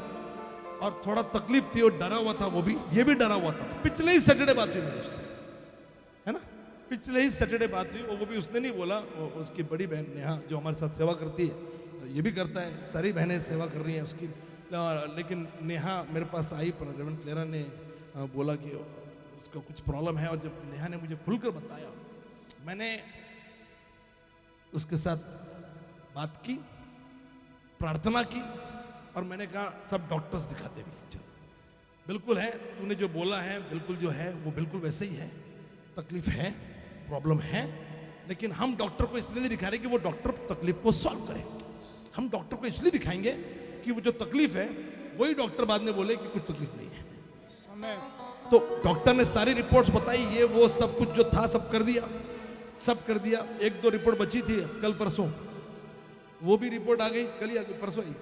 और थोड़ा तकलीफ थी और डरा हुआ था, वो भी, ये भी डरा हुआ था। पिछले ही सैटरडे बात हुई मेरी उससे, है ना, पिछले ही सैटरडे बात हुई, और वो भी उसने नहीं बोला, उसकी बड़ी बहन नेहा जो हमारे साथ सेवा करती है, ये भी करता है, सारी बहनें सेवा कर रही हैं उसकी। लेकिन नेहा मेरे पास आई, पर रेवरेंड क्लेरा ने बोला कि उसका कुछ प्रॉब्लम है, और जब नेहा ने मुझे खुलकर बताया, मैंने उसके साथ बात की, प्रार्थना की, और मैंने कहा सब डॉक्टर्स दिखाते भी चल, बिल्कुल है, तूने जो बोला है बिल्कुल जो है वो बिल्कुल वैसे ही है, तकलीफ है, प्रॉब्लम है, लेकिन हम डॉक्टर को इसलिए नहीं दिखा रहे कि वो डॉक्टर तकलीफ को सॉल्व करे। हम डॉक्टर को इसलिए दिखाएंगे कि वो जो तकलीफ है वही डॉक्टर बाद में बोले कि कुछ तकलीफ नहीं है। तो डॉक्टर ने सारी रिपोर्ट्स बताई, ये वो सब कुछ जो था सब कर दिया, सब कर दिया। 1-2 रिपोर्ट बची थी कल परसों, वो भी रिपोर्ट आ गई, कल ही आ गई, परसों आई,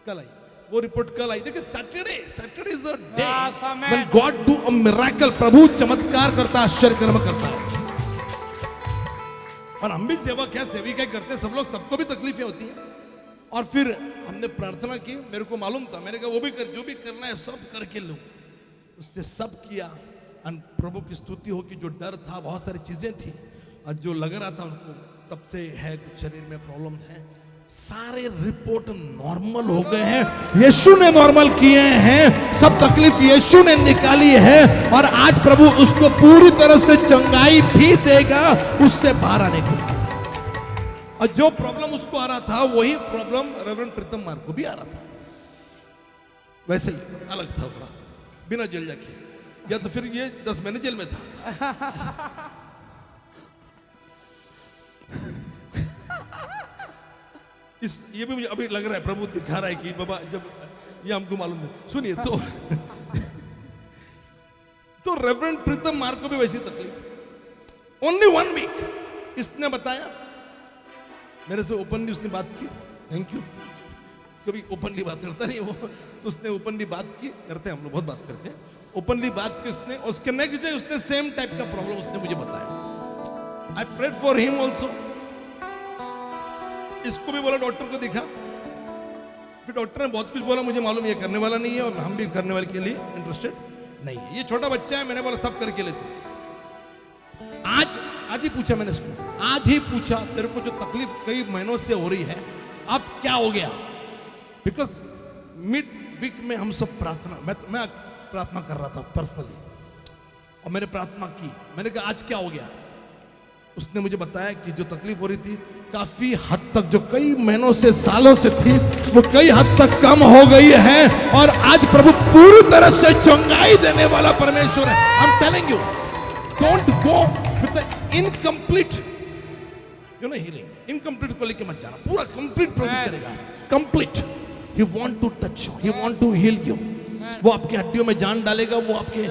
कल आई, वो रिपोर्ट कल आई। देखिए Saturday is a day when God do a miracle. प्रभु चमत्कार करता है, आश्चर्य कर्म करता है। और हम भी सेवा क्या सेविका करते हैं, सब लोग, सबको भी तकलीफें होती हैं। और फिर हमने प्रार्थना की, मेरे को मालूम था, मैंने कहा वो भी कर, जो भी करना है सब करके लो। उसने सब किया, और प्रभु की स्तुति हो कि जो डर था, बहुत सारी चीजें थी, और जो लग रहा था उनको तब से है, कुछ शरीर में प्रॉब्लम है, सारे रिपोर्ट नॉर्मल हो गए हैं। यीशु ने नॉर्मल किए हैं, सब तकलीफ यीशु ने निकाली है, और आज प्रभु उसको पूरी तरह से चंगाई भी देगा, उससे बाहर आने के लिए। और जो प्रॉब्लम उसको आ रहा था वही प्रॉब्लम रेवरेंड प्रीतम मार को भी आ रहा था, वैसे ही अलग था थोड़ा, बिना जेल जाके, या तो फिर ये 10 महीने जेल में था। ये भी मुझे अभी लग रहा है प्रभु दिखा रहा है कि बाबा, जब ये हमको मालूम नहीं। सुनिए, तो रेवरेंड प्रीतम मार को भी वैसी तकलीफ। ओनली 1 वीक इसने बताया, मेरे से ओपनली उसने बात की। थैंक यू, कभी ओपनली बात करता नहीं वो, तो उसने ओपनली बात की, करते हैं हम लोग बहुत बात करते हैं। ओपनली बात की उसने, उसके नेक्स्ट डे उसने सेम टाइप का प्रॉब्लम उसने मुझे बताया। I prayed for him also. इसको भी बोला डॉक्टर को दिखा, फिर डॉक्टर ने बहुत कुछ बोला, मुझे मालूम ये करने वाला नहीं है और हम भी करने वाले के लिए इंटरेस्टेड नहीं है, ये छोटा बच्चा है। मैंने बोला सब करके ले तू। आज ही पूछा मैंने इसको, आज ही पूछा तेरे को जो तकलीफ कई महीनों से हो रही है अब क्या हो गया? बिकॉज मिड वीक में हम सब प्रार्थना, मैं प्रार्थना कर रहा था पर्सनली, और मैंने प्रार्थना की। मैंने कहा आज क्या हो गया? उसने मुझे बताया कि जो तकलीफ हो रही थी काफी हद तक, जो कई महीनों से सालों से थी, वो कई हद तक कम हो गई है, और आज प्रभु पूरी तरह से चंगाई देने वाला परमेश्वर है। I am telling you, don't go with the incomplete healing. Incomplete को लेके मत जाना, पूरा कंप्लीट प्रभु करेगा, complete. He want to touch you, he want to heal you. वो आपकी हड्डियों में जान डालेगा, वो आपके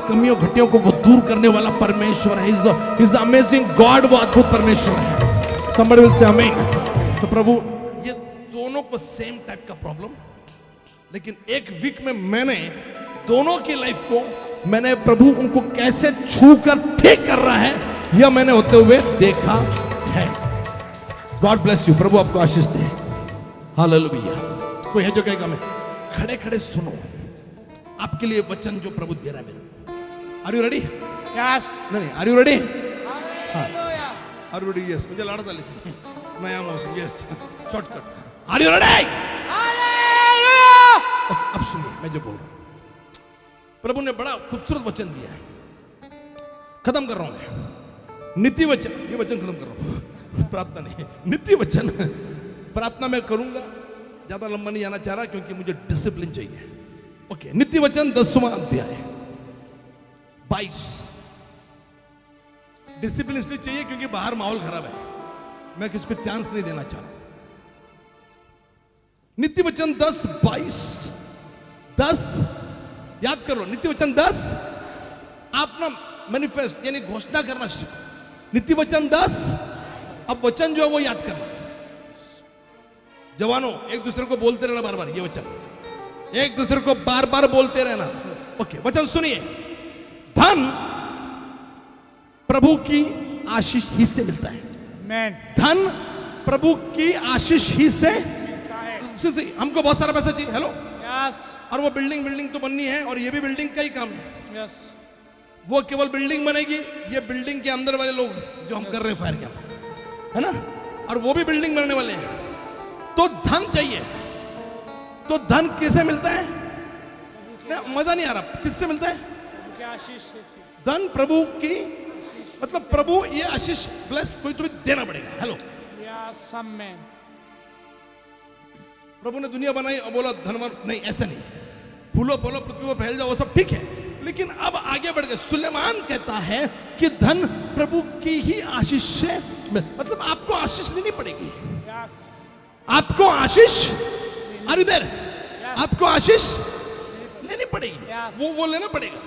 कमियों घटियों को वो दूर करने वाला परमेश्वर है। He's the amazing God, वो अद्भुत परमेश्वर है। Somebody will say amen। तो प्रभु ये दोनों को सेम टाइप का प्रॉब्लम, लेकिन एक वीक में मैंने दोनों की लाइफ को, मैंने प्रभु उनको कैसे छू कर ठीक कर रहा है यह मैंने होते हुए देखा है। गॉड ब्लेस यू, प्रभु आपको आशीष दे। हालेलुया। कोई है जो कहेगा मैं खड़े खड़े सुनो आपके लिए वचन जो प्रभु दे रहा है मेरे। Are you ready? यस। नहीं, are you ready? Are you ready? Yes. मुझे लाड़ा था लेकिन नया मौसम, yes, shortcut. Are you ready? अब सुनिए मैं जो बोल रहा हूं। प्रभु ने बड़ा खूबसूरत वचन दिया है, खत्म कर रहा हूं मैं। नीति वचन, ये वचन खत्म कर रहा हूं, प्रार्थना नहीं, नीति वचन। प्रार्थना मैं करूंगा, ज्यादा लंबा नहीं आना चाह रहा क्योंकि मुझे डिसिप्लिन चाहिए। ओके, नीति वचन 10वां अध्याय 22। डिसिप्लिन इसलिए चाहिए क्योंकि बाहर माहौल खराब है, मैं किसी को चांस नहीं देना चाह रहा। नीति वचन 10:22। 10 याद करो, नीति वचन 10। आप ना मैनिफेस्ट यानी घोषणा करना सीखो। नीति वचन 10। अब वचन जो है वो याद करना। जवानों एक दूसरे को बोलते रहना बार बार, ये वचन एक दूसरे को बार बार बोलते रहना। ओके, वचन सुनिए। धन प्रभु की आशीष ही से मिलता है। मैन, धन प्रभु की आशीष ही से हमको बहुत सारा पैसा चाहिए। हेलो, यस, और वो बिल्डिंग तो बननी है, और ये भी बिल्डिंग का ही काम है। यस, वो केवल बिल्डिंग बनेगी, ये बिल्डिंग के अंदर वाले लोग जो हम कर रहे हैं फायर कैंप, है ना, और वो भी बिल्डिंग बनने वाले हैं। तो धन चाहिए। तो धन किसे मिलता है? मजा नहीं आ रहा, किससे मिलता है? आशीष से। धन प्रभु की, मतलब प्रभु ये आशीष ब्लेस कोई तुम्हें देना पड़ेगा। Hello, yes, man. प्रभु ने दुनिया बनाई और बोला धनवान नहीं, ऐसा नहीं। फूलो फूलो पृथ्वी पर फैल जाओ, वो सब ठीक है, लेकिन अब आगे बढ़ गए। सुलेमान कहता है कि धन प्रभु की ही आशीष से, मतलब आपको आशीष लेनी पड़ेगी। यस, आपको आशीष, आर यू देयर? आपको आशीष लेनी पड़ेगी, वो लेना पड़ेगा।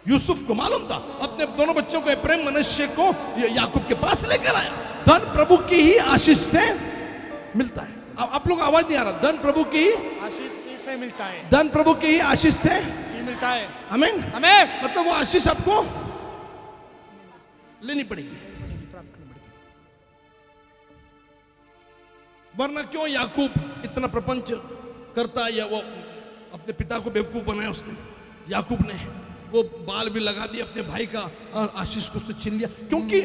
यूसुफ को मालूम था, अपने दोनों बच्चों को, इब्राहिम मनश्शे को याकूब के पास लेकर आया। धन प्रभु की ही आशीष से मिलता है। आप लोग आवाज नहीं आ रहा? धन प्रभु की आशीष से मिलता है। धन प्रभु की ही आशीष से मिलता है। आमीन, आमीन। मतलब वो आशीष आपको लेनी पड़ेगी, वरना क्यों याकूब इतना प्रपंच करता है, या वो अपने पिता को बेवकूफ बनाया उसने, याकूब ने वो बाल भी लगा दिया अपने भाई का, आशीष को उसने छीन लिया, क्योंकि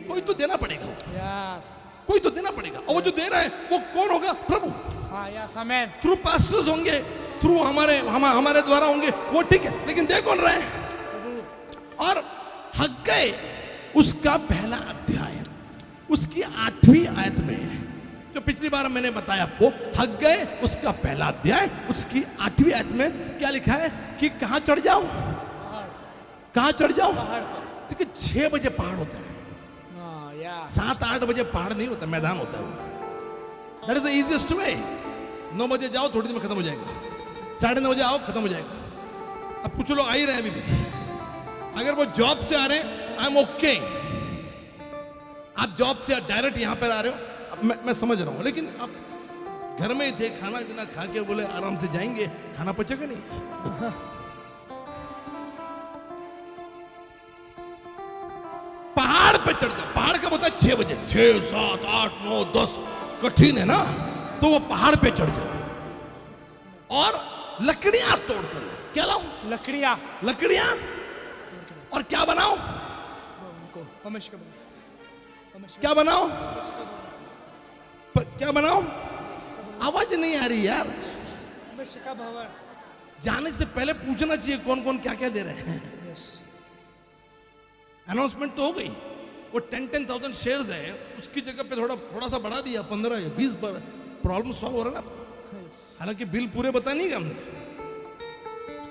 कोई तो देना पड़ेगा। यस, कोई तो देना पड़ेगा, और वो जो दे रहा है वो कौन होगा? प्रभु। हाँ, यस, आमीन। थ्रू पास्टर्स होंगे, थ्रू हमारे द्वारा होंगे, वो ठीक है, लेकिन दे कौन रहा है? और हग्गै उसका पहला अध्याय उसकी 8वीं आयत में, जो पिछली बार मैंने बताया आपको, हग्गै उसका पहला अध्याय उसकी 8वीं आयत में क्या लिखा है कि कहां चढ़ जाओ, कहां चढ़ जाओ? क्योंकि 6 बजे पहाड़ होता है, 7-8 बजे पहाड़ नहीं होता, मैदान होता है वो। That is the easiest way. 9 बजे जाओ, थोड़ी देर में खत्म हो जाएगा। 9:30 बजे आओ, खत्म हो जाएगा। अब कुछ लोग आ ही रहे हैं अभी भी, अगर वो जॉब से आ रहे हैं, आई एम ओके। आप जॉब से डायरेक्ट यहां पर आ रहे हो, अब मैं समझ रहा हूं, लेकिन आप घर में ही थे, खाना पीना खा के बोले आराम से जाएंगे, खाना पचेगा नहीं। पहाड़ पे चढ़ जाओ। पहाड़ का होता है 6 बजे, 6, 7, 8, 9, 10 कठिन है ना, तो वो पहाड़ पे चढ़ जाओ और लकड़ियां तोड़ कर लो। क्या लाओ? लकड़ियाँ। लकड़ियां। और क्या बनाओ? क्या बनाओ? क्या बनाओ? आवाज नहीं आ रही यार। जाने से पहले पूछना चाहिए कौन कौन क्या क्या दे रहे हैं। अनाउंसमेंट तो हो गई। वो 10,000 शेयर्स है, उसकी जगह पे थोड़ा सा बढ़ा दिया, 15 या 20। प्रॉब्लम सॉल्व हो रहा है ना। हालांकि बिल पूरे बताए नहीं हमने,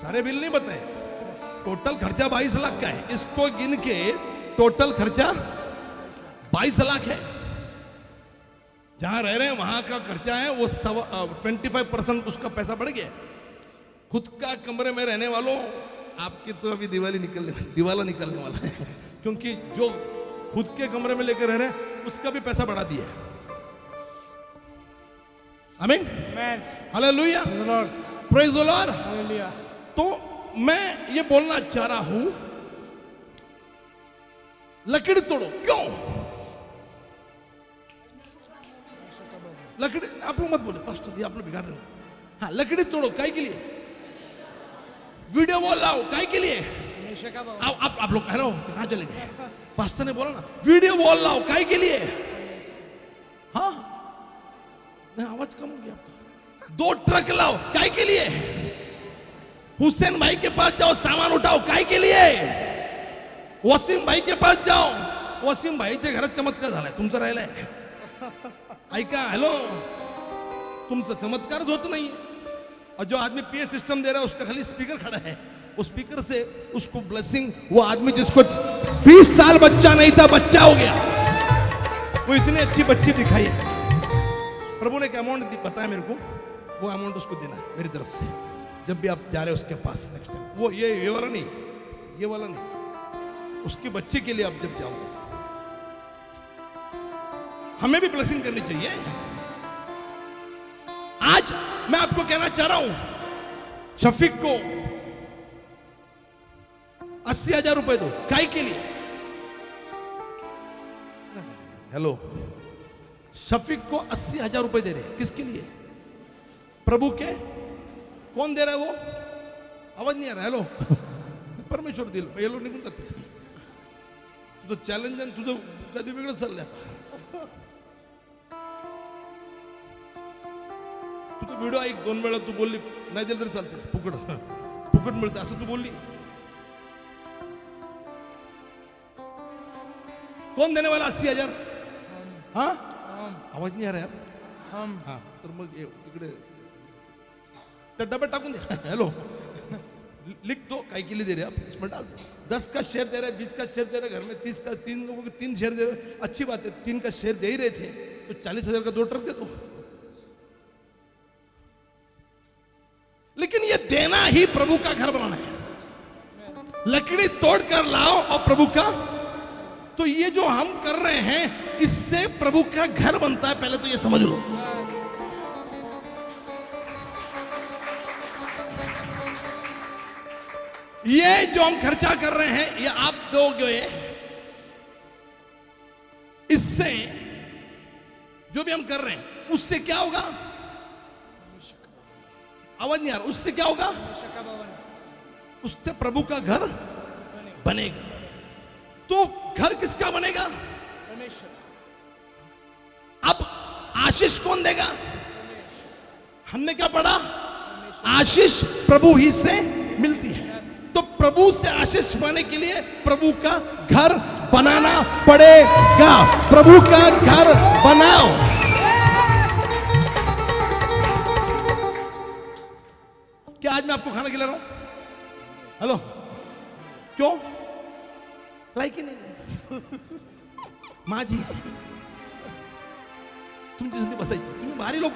सारे बिल नहीं बताए। टोटल खर्चा 22 लाख का है। इसको गिन के टोटल खर्चा 22 लाख है। जहां रह रहे हैं वहां का खर्चा है वो 25% उसका पैसा बढ़ गया। खुद का कमरे में रहने वालों, आपकी तो अभी दिवाला निकलने वाला है, क्योंकि जो खुद के कमरे में लेकर रह रहे हैं उसका भी पैसा बढ़ा दिया। आमीन, हालेलुया, प्रेज द लॉर्ड। तो मैं ये बोलना चाह रहा हूं, लकड़ी तोड़ो। क्यों लकड़ी? आप लोग मत बोले पास्टर, ये आप लोग बिगाड़ रहे हो। हाँ, लकड़ी तोड़ो काय के लिए? वीडियो वॉल लाओ काय के लिए? आप लोग कह रहे हो कहां चले गए? पास्टर ने बोला ना वीडियो वॉल लाओ काय के लिए? हाँ, आवाज कम हो गया आपका। 2 ट्रक लाओ काय के लिए? हुसैन भाई के पास जाओ, सामान उठाओ काय के लिए? वसीम भाई के पास जाओ, वसीम भाईच्या घरात चमत्कार झालाय, तुमचा राहिलाय। ऐका, हॅलो, तुमचा चमत्कारच होत नाही। और जो आदमी पीए सिस्टम दे रहा है उसका खाली स्पीकर खड़ा है, उस स्पीकर से उसको ब्लेसिंग, वो आदमी जिसको 20 साल बच्चा नहीं था, बच्चा हो गया। वो इतनी अच्छी बच्ची दिखाई है। प्रभु ने एक अमाउंट बताया मेरे को, वो अमाउंट उसको देना है मेरी तरफ से, जब भी आप जा रहे हो उसके पास नेक्स्ट टाइम। वो ये वाला नहीं, ये वाला नहीं, उसके बच्चे के लिए आप जब जाओगे हमें भी ब्लेसिंग करनी चाहिए। आज मैं आपको कहना चाह रहा हूं, शफीक को 80,000 रुपए दो काय के लिए? हेलो, शफीक को 80,000 रुपए दे रहे, किसके लिए? प्रभु के। कौन दे रहा है वो? आवाज नहीं आ रहा। हेलो, परमेश्वर दिल ये लोग निघून जाते। तुझं चॅलेंज आणि तुझं कधी वेगळं चाललंय आता। तू तो व्हिडिओ ऐक, 2 वेळा तू बोलली नाही दिलं तरी चालते, फुकट मिळतं असं तू बोलली। कौन देने वाला 80,000? हाँ, आवाज नहीं आ रहा यार। हाँ, तर मग तिकडे डब्बे टाकून दे। हेलो, लिख दो काय के लिए दे रहे आप, इसमें डाल दो। 10 का शेयर दे रहे, 20 का शेयर दे रहे, घर में 30 का, 3 लोगों को 3 शेयर दे रहे, अच्छी बात है। 3 का शेयर दे ही रहे थे तो 40,000 का 2 ट्रक दे दो। लेकिन ये देना ही प्रभु का घर बनाना है। लकड़ी तोड़कर लाओ और प्रभु का, तो ये जो हम कर रहे हैं इससे प्रभु का घर बनता है, पहले तो ये समझ लो। ये जो हम खर्चा कर रहे हैं, ये आप दोगे, इससे जो भी हम कर रहे हैं उससे क्या होगा? आवाज नहीं आ रहा। उससे क्या होगा? उससे प्रभु का घर बनेगा। तो घर किसका बनेगा? अब आशीष कौन देगा? हमने क्या पढ़ा? आशीष प्रभु ही से मिलती है। तो प्रभु से आशीष पाने के लिए प्रभु का घर बनाना पड़ेगा। प्रभु का घर बनाओ। क्या आज मैं आपको खाना खिला रहा हूं? हेलो, क्यों? लाईक ही नाही माझी, तुमची संधी बसायची। तुम्ही भारी लोक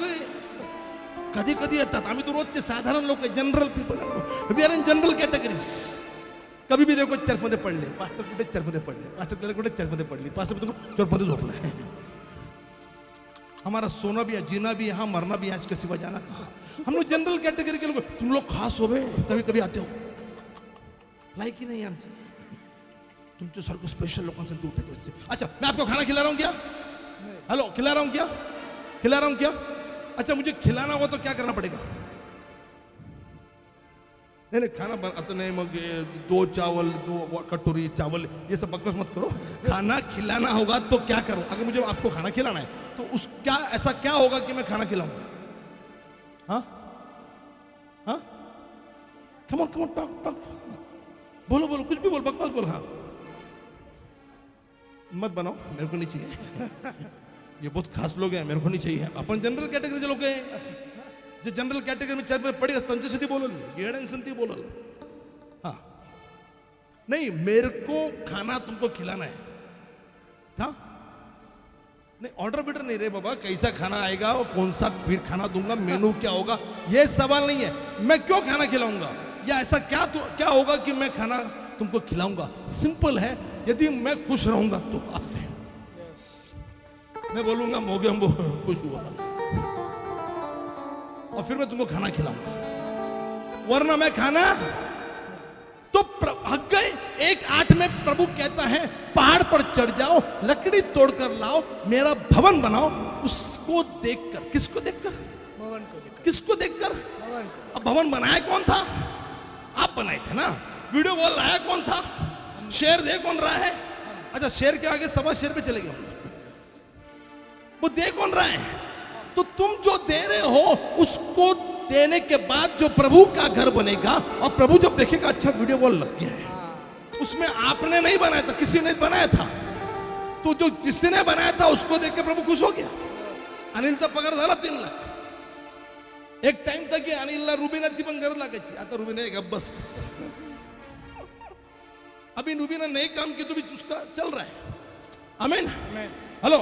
कधी कधी येतात, आम्ही तो रोजचे साधारण लोक, general people, we are in general categories. कभी भी देखो चर्चमध्ये पडले, पास्टर कुठे चर्चमध्ये पडले, पास्टर त्याला कुठे चर्चमध्ये पडली, पास्टर चर्चमध्ये झोपला. हमारा सोना भी है, जीना भी है, यहाँ मरना भी है, इसके सिवा जाना कहाँ. हम लोग जनरल कैटेगरी के लोग, तुम लोग खास हो बे, कभी कभी आते हो, लाइक ही नहीं आमची. तुमचे सारखं स्पेशल लोकांसाठी उठायचे. अच्छा, मैं आपको खाना खिला रहा हूँ क्या? हेलो, खिला रहा हूँ क्या? खिला रहा हूँ क्या? अच्छा, मुझे खिलाना हो तो क्या करना पड़ेगा? नहीं खाना बनाते नहीं, मग 2 चावल 2 कटोरी चावल ये सब बकवास मत करो. खाना खिलाना होगा तो क्या करो? अगर मुझे आपको खाना खिलाना है तो उस क्या ऐसा क्या होगा कि मैं खाना खिलाऊंगा? हाँ हाँ, कम ऑन टॉक, बोलो कुछ भी बोल, बकवास बोल. हाँ, मत बनाओ, मेरे को नहीं चाहिए. ये बहुत खास लोग हैं, मेरे को नहीं चाहिए. अपन जनरल कैटेगरीचे लोक आहे, जे जनरल कैटेगरी में चर्च पड़ी त्यांच्यासाठी बोलल, येड्यांसाठी बोलल. हाँ, नहीं मेरे को खाना तुमको खिलाना है. हाँ, नहीं ऑर्डर बेटर नहीं रे बाबा, कैसा खाना आएगा और कौन सा फिर खाना दूंगा, मेनू क्या होगा, ये सवाल नहीं है. मैं क्यों खाना खिलाऊंगा या ऐसा क्या होगा कि मैं खाना तुमको खिलाऊंगा. सिंपल है, यदि मैं खुश रहूंगा तो आपसे मैं बोलूंगा मोगे हम खुश हुआ और फिर मैं तुमको खाना खिलाऊंगा. वरना मैं खाना तो हक गए. 1:8 में प्रभु कहता है पहाड़ पर चढ़ जाओ, लकड़ी तोड़कर लाओ, मेरा भवन बनाओ. उसको देखकर, किसको देखकर? भवन को देखकर. किसको देखकर? भवन को. अब भवन बनाया कौन था? आप बनाए थे ना. वीडियो वॉल लाया कौन था? शेर दे कौन रहा है? अच्छा, शेर के आगे सवा शेर पे चले गए. वो दे कौन रहा है? तो तुम जो दे रहे हो उसको देने के बाद जो प्रभु का घर बनेगा, और प्रभु जब देखेगा अच्छा वीडियो वॉल लग गया है, उसमें आपने नहीं बनाया था, किसी ने बनाया था, तो जो किसने बनाया था उसको देख के प्रभु खुश हो गया. अनिलचा पगार झाला 3 लाख. एक टाइम था की अनिलला रुबीनाची पण गरज लागायची. आता रुबीना एक बस, अभी रुबीना नए काम की तो भी उसका चल रहा है. आमीन. हेलो,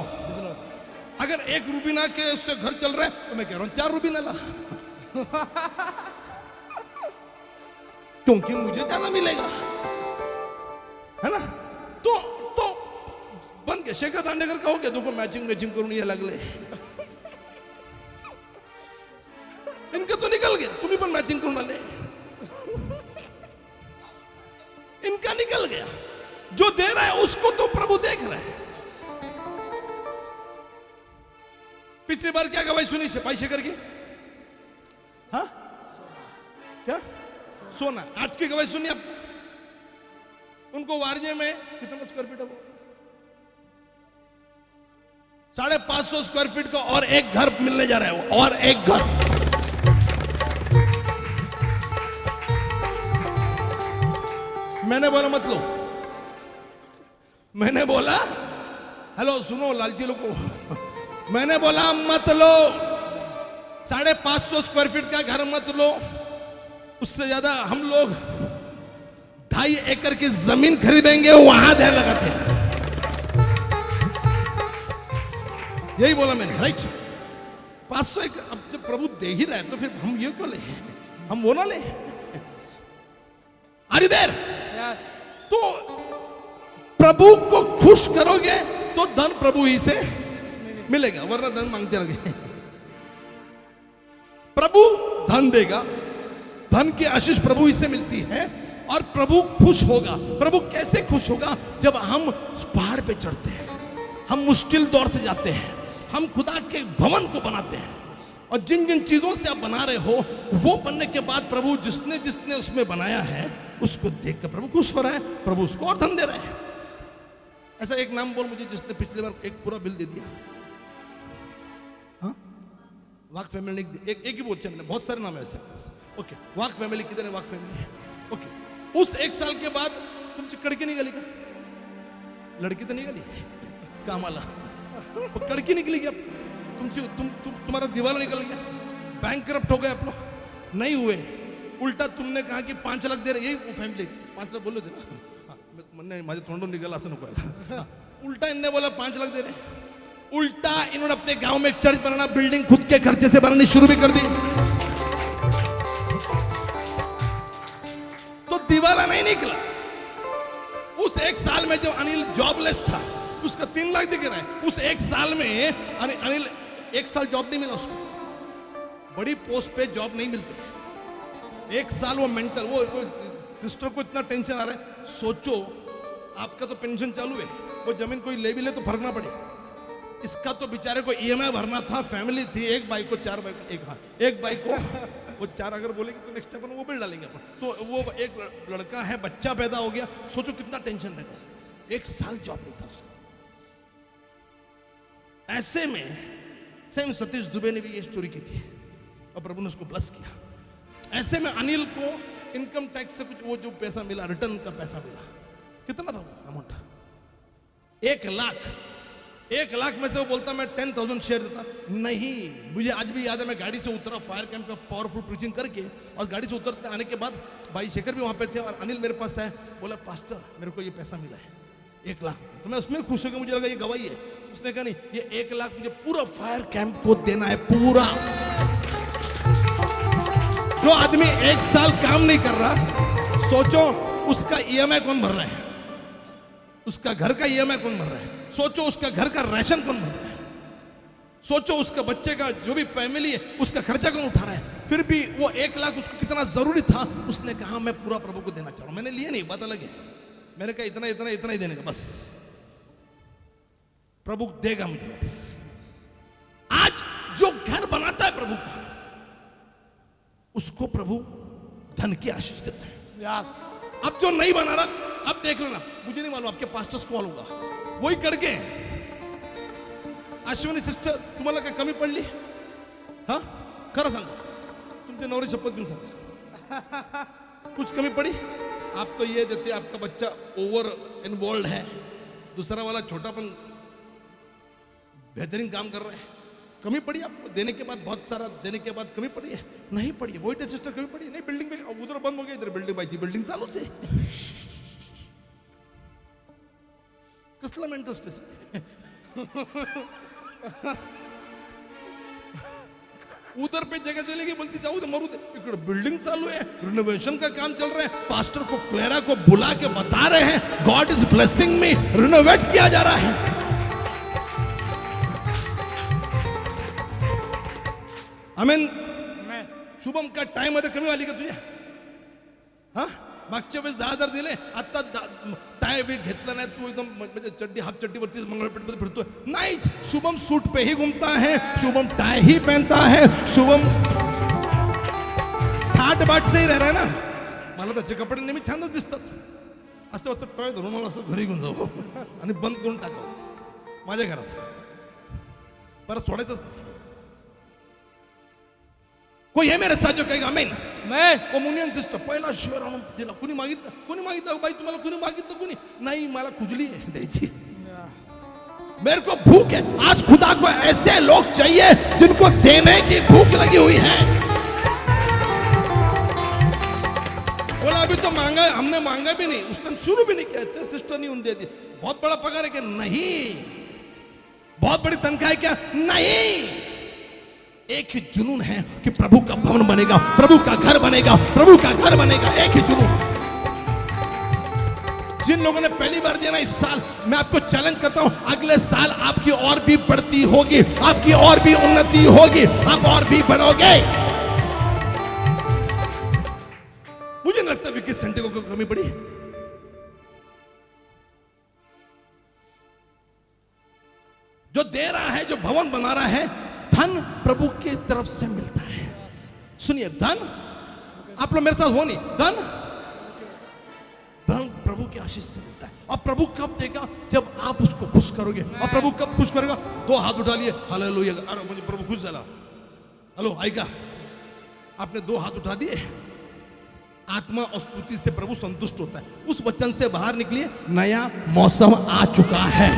अगर एक रुबीना के उससे घर चल रहा है तो मैं कह रहा हूं 4 रुबीना ला, क्योंकि मुझे ज्यादा मिलेगा, है ना. तो बन के शेखर दांडेकर का हो गया. दोघं मॅचिंग करून ये लागले. इनका तो निकल गया, तुम्ही पण मॅचिंग करून आले. इनका निकल गया. जो दे रहा है उसको तो प्रभु देख रहा है. पिछली बार क्या गवाही सुनी भाई शेखर की? हाँ, क्या सोना. आज की गवाही सुनी आप? उनको वारजे में कितना स्क्वायर फीट है वो? 550 स्क्वायर फीट का और एक घर मिलने जा रहा है वो, और एक घर. मैंने बोला मत लो. मैंने बोला हेलो सुनो लालची लोगों, मैंने बोला मत लो. 550 स्क्वायर फीट का घर मत लो. उससे ज्यादा हम लोग 2.5 एकड़ की जमीन खरीदेंगे, वहां देर लगाते हैं. यही बोला मैंने, राइट. 500 एकड़. अब जब प्रभु दे ही रहा है तो फिर हम ये क्यों ले, हम वो ना ले. Are you there? यस. तो प्रभु को खुश करोगे तो धन प्रभु ही से मिलेगा, वरना धन मांगते रहोगे. प्रभु धन देगा, धन की आशीष प्रभु ही से मिलती है, और प्रभु खुश होगा. प्रभु कैसे खुश होगा? जब हम पहाड़ पे चढ़ते हैं, हम मुश्किल दौर से जाते हैं, हम खुदा के भवन को बनाते हैं, और जिन जिन चीजों से आप बना रहे हो वो बनने के बाद प्रभु जिसने उसमें बनाया है उसको देखकर प्रभु खुश हो रहा है. प्रभु उसको और धन दे रहे हैं. ऐसा एक नाम बोल मुझे जिसने पिछली बार एक पूरा बिल दे दिया. हाँ, वाक फैमिली ने एक ही बोलते मैंने, बहुत सारे नाम है ऐसे. ओके, वाक फैमिली किधर है? वाक फैमिली. ओके, उस 1 साल के बाद तुमची कड़की निघाली का? लड़की तो निघाली कामाला, कड़की निकली क्या? तुम्हारा दिवाला निकल गया, बैंकरप्ट हो गए आप लोग, नहीं हुए. उल्टा तुमने कहा कि 5 लाख दे रहे. यही फैमिली 5 लाख बोलले थे ना. नहीं माझे तोंडून निघाला असं नको यायला. उल्टा इनने बोला 5 लाख दे रहे. उल्टा इन्होंने अपने गांव में एक चर्च बनाना, बिल्डिंग खुद के खर्चे से बनानी शुरू भी कर दी. तो दिवाला नहीं निकला, उस एक साल में जब अनिल जॉबलेस था, उसका 3 लाख दिख रहा है, उस एक साल में अनिल 1 साल जॉब नहीं मिला उसको, बड़ी पोस्ट पे जॉब नहीं मिलती, 1 साल वो मेंटल, वो सिस्टर को इतना टेंशन आ रहा है। सोचो आपका तो पेंशन चालू है, वो जमीन कोई ले भी ले तो फर्क ना पड़े, इसका तो बेचारे को ईएमआई भरना था, फैमिली थी, एक बाइक को 4 बाइक, एक बाइक को वो 4 अगर बोलेगी तो नेक्स्ट अपन वो बिल डालेंगे अपन, तो वो एक लड़का है, बच्चा पैदा हो गया, सोचो कितना टेंशन रहेगा, 1 साल जॉब नहीं था उसका। ऐसे में सेम सतीश दुबे ने भी ये स्टोरी की थी और प्रभु ने उसको ब्लेस किया। ऐसे में अनिल को इनकम टैक्स से कुछ वो जो पैसा मिला, रिटर्न का पैसा मिला, कितना था वो अमाउंट? 1 लाख। 1 लाख में से वो बोलता मैं 10,000 शेयर देता। नहीं, मुझे आज भी याद है, मैं गाड़ी से उतरा फायर कैंप का पावरफुल प्रीचिंग करके, और गाड़ी से उतरते आने के बाद भाई शेखर भी वहां पे थे और अनिल मेरे पास आए, बोला पास्टर मेरे को ये पैसा मिला है 1 लाख। तो मैं उसमें खुश हो गया, मुझे लगा ये गवाही है। उसने कहा नहीं, ये 1 लाख मुझे पूरा फायर कैंप को देना है, पूरा। जो आदमी 1 साल काम नहीं कर रहा, सोचो उसका ईएमआई कौन भर रहा है, उसका घर का ईएमआई कौन भर रहा है, सोचो उसका घर का राशन कौन भर रहा है, सोचो उसका बच्चे का जो भी फैमिली है उसका खर्चा कौन उठा रहा है। फिर भी वो 1 लाख उसको कितना जरूरी था, उसने कहा मैं पूरा प्रभु को देना चाह रहा हूं। मैंने लिए नहीं, बात अलग है, मैंने कहा इतना इतना इतना ही देने का, बस प्रभु देगा मुझे वापस। आज जो घर बनाता है प्रभु का, उसको प्रभु धन की आशीष देता है। यस। अब जो नहीं बना रहा, अब देख लेना, मुझे नहीं मालूम, आपके पास्टर्स को मालूम होगा, वही करके। अश्विनी सिस्टर तुम्हाला काय कमी पडली? हा खरं सांगा, तुमचे नवरी शपथ घेऊन सांगा, कुछ कमी पड़ी? आप तो ये देते, आपका बच्चा ओवर इन्वॉल्व है, दूसरा वाला छोटा पण बेहतरीन काम कर रहा है, कमी पड़ी आपको देने के बाद, बहुत सारा देने के बाद कमी पड़ी है? नहीं पड़ी है। वही सिस्टर कमी पड़ी नहीं, बिल्डिंग में उधर बंद हो गया, इधर बिल्डिंग पाहिजे, बिल्डिंग चालू से कसला इंटरेस्ट है? उधर पे जगह चली गई, बोलती जाऊ दे मरू दे, इकडे बिल्डिंग चालू है, रिनोवेशन का काम चल रहा है, पास्टर को क्लेरा को बुला के बता रहे हैं God is blessing me, renovate किया जा रहा है। आमीन। शुभम का टाइम मध्ये कमी आली का तुझ्या? हा मागच्या वेळेस 10,000 दिले, आता टाय भी घेतला नाही, तू एकदम म्हणजे चड्डी हाफ चड्डी वरती मंगळपेठ मध्ये फिरतोय। नाही, शुभम सूट पे ही घूमता है, शुभम टाय ही पहनता है, शुभम ठाट बाट से ही रह रहा है ना। मला त्याचे कपडे नेहमी छानच दिसतात, असं वाटतं टाय धरून मला असं घरी घेऊन जावं आणि बंद करून टाकावं माझ्या घरात, परत सोडायचंच नाही। कोई है मेरे साथ जो कहेगा आमीन? मैं कम्युनियन सिस्टर पहिला शिवर आणून दिला, कुणी मागितलं बाई तुम्हाला, कुणी मागितलं, कुणी नाही, मला खुजली है द्यायची, मेरे को भूख है। आज खुदा को ऐसे लोग चाहिए जिनको देने की भूख लगी हुई है। बोला अभी तो मांगा, हमने मांगा भी नहीं, उस टाइम शुरू भी नहीं किया, सिस्टर नहीं उन दे दी, बहुत बड़ा पगार है क्या? नहीं। बहुत बड़ी तनख्वाह है क्या? नहीं। एक ही जुनून है कि प्रभु का भवन बनेगा, प्रभु का घर बनेगा, प्रभु का घर बनेगा, एक ही जुनून। जिन लोगों ने पहली बार दिया ना इस साल, मैं आपको चैलेंज करता हूं, अगले साल आपकी और भी बढ़ती होगी, आपकी और भी उन्नति होगी, आप और भी बढ़ोगे। मुझे नहीं लगता विकी सेंटे को कमी पड़ी। जो दे रहा है, जो भवन बना रहा है, धन प्रभु की तरफ से मिलता है। सुनिए, धन आप लोग मेरे साथ हो नहीं, धन प्रभु की आशीष से मिलता है। और प्रभु कब देगा? जब आप उसको खुश करोगे। और प्रभु कब खुश करेगा? 2 हाथ उठा लिए, हालेलुया, अरे मुझे प्रभु खुश झाला, हेलो आएगा, आपने 2 हाथ उठा दिए, आत्मा और स्तुति से प्रभु संतुष्ट होता है। उस वचन से बाहर निकलिए, नया मौसम आ चुका है।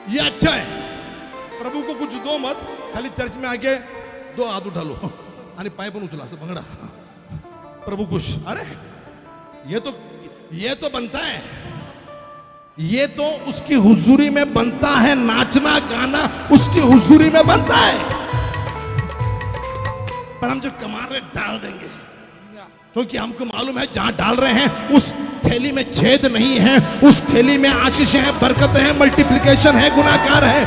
ये अच्छा है, प्रभु को कुछ दो मत, खाली चर्च में आके 2 हाथ उठा लो आणि पाय पण उचला, असं भंगडा, प्रभु खुश। अरे ये तो बनता है, ये तो उसकी हुजूरी में बनता है, नाचना गाना उसकी हुजूरी में बनता है, पर हम जो कमा रहे डाल देंगे। क्योंकि हमको मालूम है जहां डाल रहे हैं उस थैली में छेद नहीं है, उस थैली में आशीषें हैं, बरकतें हैं, मल्टीप्लिकेशन है, गुणाकार है।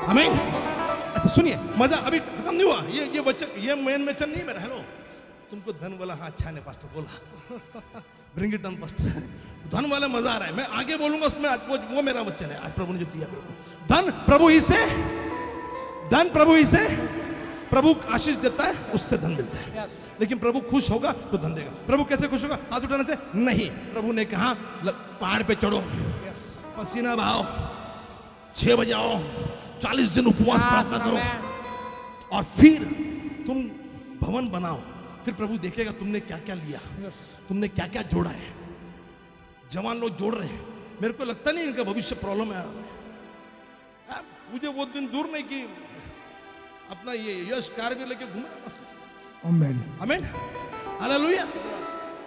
आमीन। अच्छा सुनिए, मजा अभी खत्म नहीं हुआ। ये वचन, ये मेन वचन नहीं मेरा। हेलो, तुमको धन वाला, हाँ अच्छा ने पास्टर बोला, ब्रिंग इट डाउन पास्टर। धन वाला मजा आ रहा है, मैं आगे बोलूंगा उसमें। आज वो मेरा वचन है, आज प्रभु ने जो दिया मेरे को। धन प्रभु ही से, धन प्रभु ही से, प्रभु आशीष देता है, उससे धन मिलता है। लेकिन प्रभु खुश होगा तो धन देगा। प्रभु कैसे खुश होगा? हाथ उठाने से नहीं। प्रभु ने कहा पहाड़ पे चढ़ो, पसीना बहाओ, 6 बजे आओ, 40 दिन उपवास प्रार्थना करो, और फिर तुम भवन बनाओ। फिर प्रभु देखेगा तुमने क्या क्या लिया, तुमने क्या क्या जोड़ा है। जवान लोग जोड़ रहे हैं, मेरे को लगता नहीं इनका भविष्य प्रॉब्लम है। मुझे वो दिन दूर नहीं कि अपना ये यश कार भी लेके घूम रहा मस्त। आमीन आमीन, हालेलुया,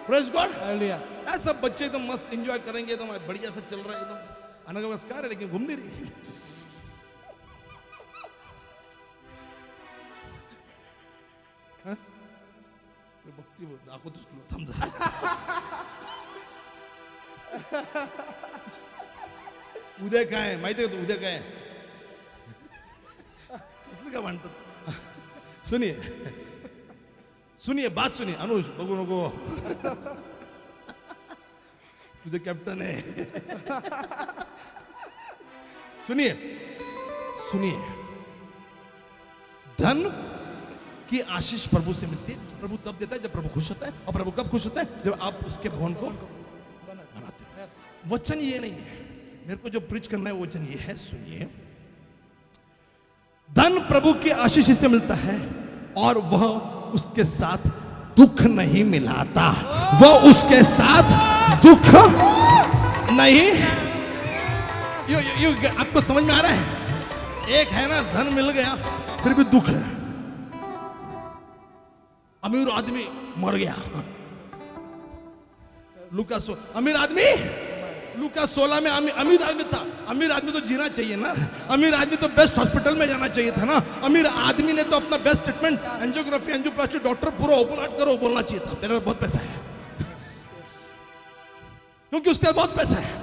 प्रेज गॉड, हालेलुया। सब बच्चे एकदम मस्त एंजॉय करेंगे, एकदम बढ़िया से चल रहा है, एकदम अनगवस कार है, लेकिन घूम नहीं रही। भक्ती दाखवतोस तुला, थांब जरा। उद्या काय आहे माहिती आहे का? उद्या काय आहे? असलं का म्हणतात? सुनिए सुनिए, बात सुनिए। अनुज बघू नको, तुझे कैप्टन है। सुनिए सुनिए, धन की आशीष प्रभु से मिलती है। प्रभु तब देता है जब प्रभु खुश होता है, और प्रभु कब खुश होता है? जब आप उसके भवन को बनाते हो। वचन ये नहीं है, मेरे को जो प्रीच करना है वचन ये है, सुनिए। धन प्रभु की आशीष से मिलता है, और वह उसके साथ दुख नहीं मिलाता। वह उसके साथ दुख नहीं। ये आपको समझ में आ रहा है? एक है ना, धन मिल गया फिर भी दुख है। अमीर आदमी मर गया, अमीर आदमी लूका 16 में अमीर आदमी था। अमीर आदमी तो जीना चाहिए ना, अमीर आदमी तो बेस्ट हॉस्पिटल में जाना चाहिए था ना। अमीर आदमी ने तो अपना best treatment, angiography, angioplasty, doctor पूरा ओपन हार्ट करो बोलना चाहिए था, मेरे पास बहुत पैसा है, क्योंकि उसके पास बहुत पैसा है।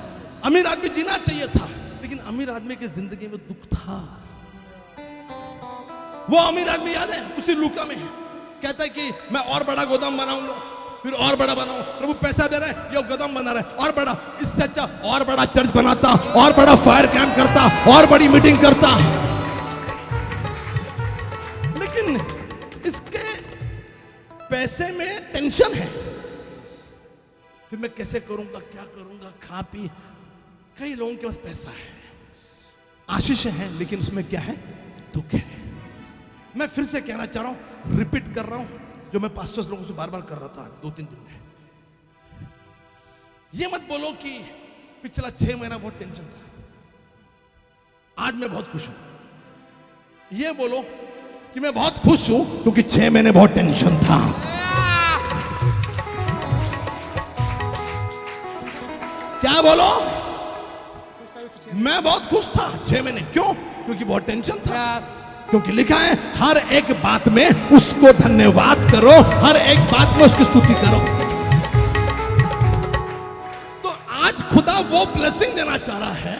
अमीर आदमी जीना चाहिए था, लेकिन अमीर आदमी की जिंदगी में दुख था। वो अमीर आदमी याद है, उसी लूका में कहता है कि मैं और बड़ा गोदाम बनाऊंगा, फिर और बड़ा बनाऊं। प्रभु पैसा दे रहा है, ये गोदाम बना रहा है और बड़ा, इससे अच्छा और बड़ा चर्च बनाता, और बड़ा फायर कैंप करता, और बड़ी मीटिंग करता। लेकिन इसके पैसे में टेंशन है, फिर मैं कैसे करूंगा, क्या करूंगा, खा पी। कई लोगों के पास पैसा है, आशीष है, लेकिन उसमें क्या है? दुख है। मैं फिर से कहना चाह रहा हूं, रिपीट कर रहा हूं, जो मैं पास्टर्स लोगों से बार बार कर रहा था 2-3 दिन में। ये मत बोलो कि पिछला 6 महीना बहुत टेंशन था, आज मैं बहुत खुश हूं। ये बोलो कि मैं बहुत खुश हूं क्योंकि 6 महीने बहुत टेंशन था। क्या बोलो? मैं बहुत खुश था 6 महीने। क्यों? क्योंकि बहुत टेंशन था। क्योंकि लिखा है हर एक बात में उसको धन्यवाद करो, हर एक बात में उसकी स्तुति करो। तो आज खुदा वो ब्लेसिंग देना चाह रहा है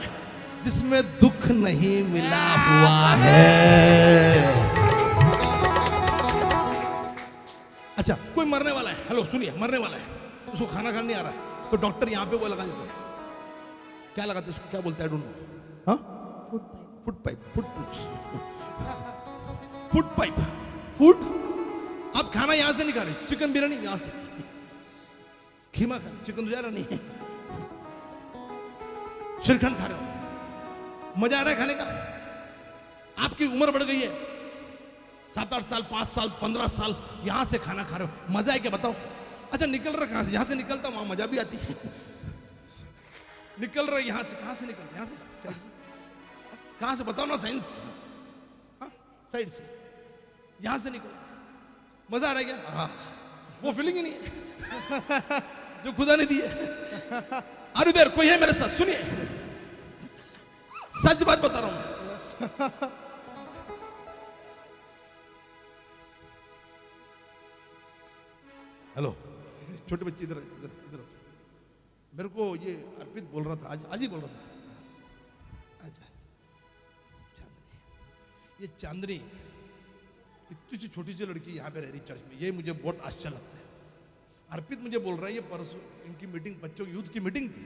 जिसमें दुख नहीं मिला हुआ है। अच्छा, कोई मरने वाला है, हेलो सुनिए, मरने वाला है, उसको खाना खाना नहीं आ रहा है, तो डॉक्टर यहां पे वो लगा देते हैं, क्या लगाते हैं उसको, क्या बोलते हैं? हाँ, फूड पाइप। फूड, आप खाना यहां से नहीं खा रहे, चिकन बिरयानी यहां से, खीमा खा, चिकन गुजारा नहीं है, श्रीखंड खा रहे हो, मजा आ रहा है खाने का। आपकी उम्र बढ़ गई है, 7-8 साल, 5 साल, 15 साल, यहां से खाना खा रहे हो, मजा है क्या? बताओ। अच्छा, निकल रहा कहां से? यहां से निकलता, वहां मजा भी आती है। निकल रहा यहां से, कहां से निकलता? यहां से, साइड से। कहां से बताओ ना, साइंस। हाँ, साइड से, यहां से निकल, मजा आ रहा है क्या? हाँ, वो फीलिंग ही नहीं है जो खुदा ने दी है। अरे देर कोई है मेरे साथ? सुनिए, सच बात बता रहा हूं। हेलो, छोटे बच्चे इधर इधर इधर। मेरे को ये अर्पित बोल रहा था, आज ही बोल रहा था। अच्छा, चांदनी, ये चांदनी इतनी सी छोटी सी लड़की यहाँ पे रह रही चर्च में, ये मुझे बहुत आश्चर्य लगता है। अर्पित मुझे बोल रहा है ये परसों इनकी मीटिंग, बच्चों की यूथ की मीटिंग थी,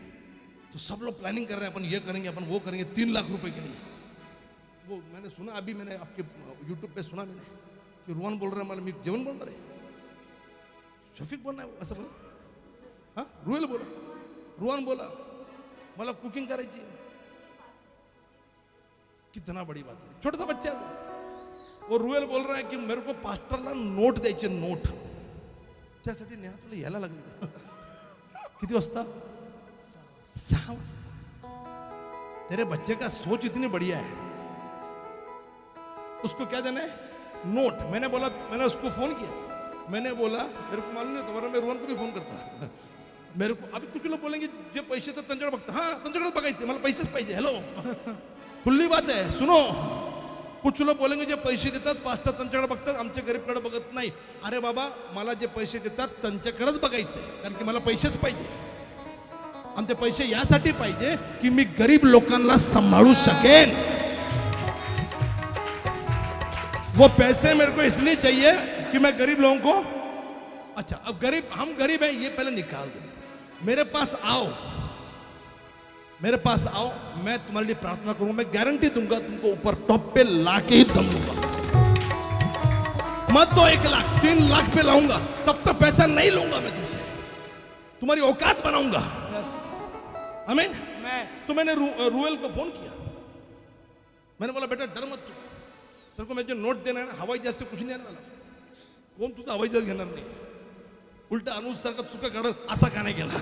तो सब लोग प्लानिंग कर रहे हैं, अपन ये करेंगे, अपन वो करेंगे, 3 लाख रुपए के लिए। वो मैंने सुना, अभी मैंने आपके यूट्यूब पे सुना मैंने कि रुआन बोल रहा है, मतलब जीवन बोल रहे, शफीक बोल रहा है, ऐसा बोला, हाँ रुएल बोला, रुआन बोला, मतलब कुकिंग करायची। कितना बड़ी बात है, छोटा सा बच्चा है वो रुएल बोल रहा है की मेरे को पास्टरला नोट द्यायचे, नोट। त्यासाठी नेहा तुला यायला लागली किती वाजता? 6 वाजता। तेरे बच्चे का सोच इतनी बढ़िया है, उसको क्या देना है? नोट। मैंने बोला, मैंने उसको फोन किया, मैंने बोला मेरे को मालूम नहीं तुम्हारा, मैं रोहन को भी फोन करता मेरे को। अभी कुछ लोग बोलेंगे जे पैसे तर त्यांच्याकडे बघता, हाँ त्यांच्याकडे बघायचे, मला पैसेच पाहिजे। हेलो, खुली बात है, सुनो। कुछ लोग बोलेंगे जे पैसे देतात पास्टर त्यांच्याकडे बघतात, आमच्या गरीबकडे बघत नाही। अरे बाबा, मला जे पैसे देतात त्यांच्याकडेच बघायचे, कारण की मला पैसेच पाहिजे। आणि ते पैसे यासाठी पाहिजे की मी गरीब लोकांना सांभाळू शकेन। वो पैसे मेरे को इसलिए चाहिए कि मैं गरीब लोगों को, अच्छा अब गरीब, हम गरीब हैं ये पहले निकाल दो, मेरे पास आओ, मेरे पास आओ, मैं तुम्हारे लिए प्रार्थना करूंगा, मैं गारंटी दूंगा तुमको ऊपर टॉप पे लाके ही दम दूंगा। मत तो 1 लाख, 3 लाख पे लाऊंगा, तब तक पैसा नहीं लूंगा मैं तुमसे, तुम्हारी औकात बनाऊंगा। आमीन। तो मैंने रूएल को फोन किया, मैंने बोला बेटा डर मत, तू तेरे को मैं जो नोट देना है ना, हवाई जहाज से कुछ नहीं आने वाला, कोण तुझा हवाई जहाज घेणार नाही, उलटा अनुज सारखा चुका काढल असा का नाही गेला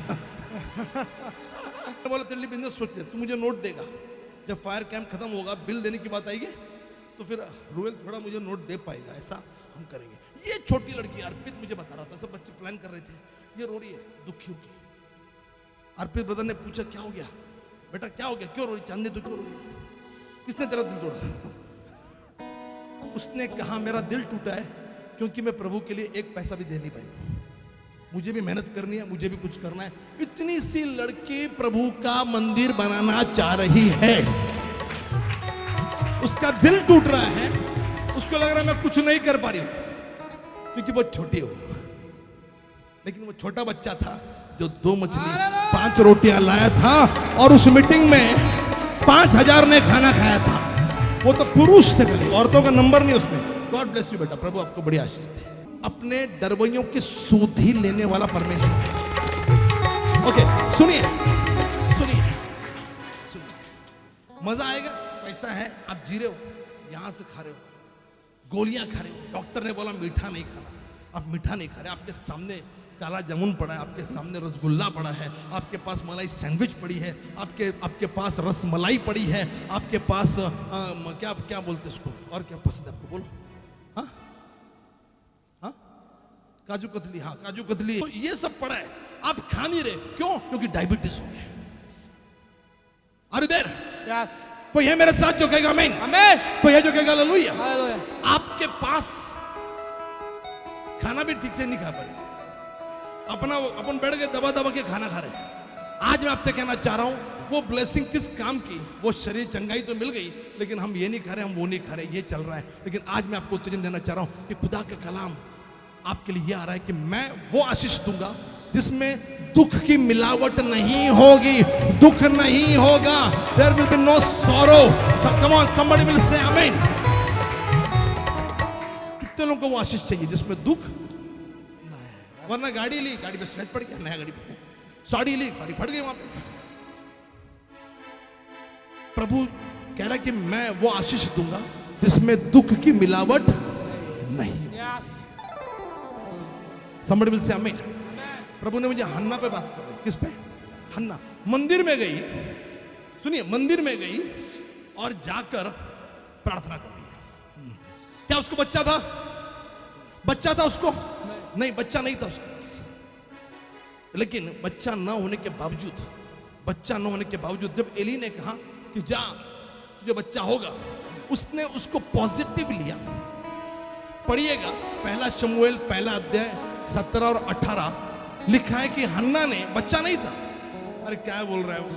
बोला तेरे लिए बिजनेस सोच ले, तू मुझे नोट देगा, जब फायर कैंप खत्म होगा, बिल देने की बात आएगी तो फिर रूएल थोड़ा मुझे नोट दे पाएगा, ऐसा हम करेंगे। ये छोटी लड़की अर्पित मुझे बता रहा था, सब बच्चे प्लान कर रहे थे, ये रो रही है, दुखी होगी। अर्पित ब्रदर ने पूछा क्या हो गया बेटा, क्या हो गया, क्यों रो रही? चांदनी तू क्यों रो रही? किसने तेरा दिल तोड़ा? उसने कहा मेरा दिल टूटा है क्योंकि मैं प्रभु के लिए 1 पैसा भी दे नहीं पाई, मुझे भी मेहनत करनी है, मुझे भी कुछ करना है। इतनी सी लड़की प्रभु का मंदिर बनाना चाह रही है, उसका दिल टूट रहा है, उसको लग रहा है मैं कुछ नहीं कर पा रही हूं क्योंकि बहुत छोटी हो। लेकिन वो छोटा बच्चा था जो 2 मछली 5 रोटियां लाया था और उस मीटिंग में 5000 ने खाना खाया था। वो तो पुरुष थे, खाली औरतों का नंबर नहीं उसमें। गॉड ब्लेस यू बेटा, प्रभु आपको बड़ी आशीष दे। अपने डरवैयों की सुधि लेने वाला परमेश्वर। ओके, सुनिए सुनिए सुनिए, मजा आएगा। पैसा है, आप जी रहे हो, यहां से खा रहे हो, गोलियां खा रहे हो, डॉक्टर ने बोला मीठा नहीं खाना, आप मीठा नहीं खा रहे, आपके सामने काला जामुन पड़ा है, आपके सामने रसगुल्ला पड़ा है, आपके पास मलाई सैंडविच पड़ी है, आपके पास रसमलाई पड़ी है, आपके पास क्या क्या बोलते उसको, और क्या पसंद है आपको, बोलो। हाँ हाँ, काजू कतली, हाँ काजू कतली, तो ये सब पड़ा है, आप खा नहीं रहे, क्यों? क्योंकि डायबिटीज हो गया। अरे देर यस, कोई है मेरे साथ जो कहेगा आमीन? आमीन। कोई है जो कहेगा हालेलुया? हालेलुया। आपके पास खाना भी ठीक से नहीं खा पा रहे, अपन बैठ के दबा दबा के खाना खा रहे हैं। आज मैं आपसे कहना चाह रहा हूं, वो ब्लेसिंग किस काम की? वो शरीर चंगाई तो मिल गई, लेकिन हम ये नहीं खा रहे, हम वो नहीं खा रहे, ये चल रहा है। लेकिन आज मैं आपको उत्तेजन देना चाह रहा हूं कि खुदा का कलाम आपके लिए ये आ रहा है कि मैं वो आशीष दूंगा जिसमें दुख की मिलावट नहीं होगी, दुख नहीं होगा। There will be no sorrow. Come on, somebody will say amen. कितने लोगों को वो आशीष चाहिए जिसमें दुख? वरना गाड़ी ली, गाड़ी पे स्क्रैच पड़ गया, नया गाड़ी पे, साड़ी ली, साड़ी फट गई वहां पे। प्रभु कह रहा है कि मैं वो आशीष दूंगा जिसमें दुख की मिलावट नहीं। Somebody will say amen. प्रभु ने मुझे हन्ना पे बात कर दी। किस पे? हन्ना मंदिर में गई, सुनिए, मंदिर में गई और जाकर प्रार्थना कर रही है। क्या उसको बच्चा था? बच्चा था उसको? नहीं, बच्चा नहीं था उसके पास। लेकिन बच्चा न होने के बावजूद जब एली ने कहा कि जा तुझे बच्चा होगा, उसने उसको पॉजिटिव लिया। पढ़िएगा 1 शमूएल 1 अध्याय 17 और 18 लिखा है कि हन्ना ने बच्चा नहीं था। अरे क्या बोल रहा है वो?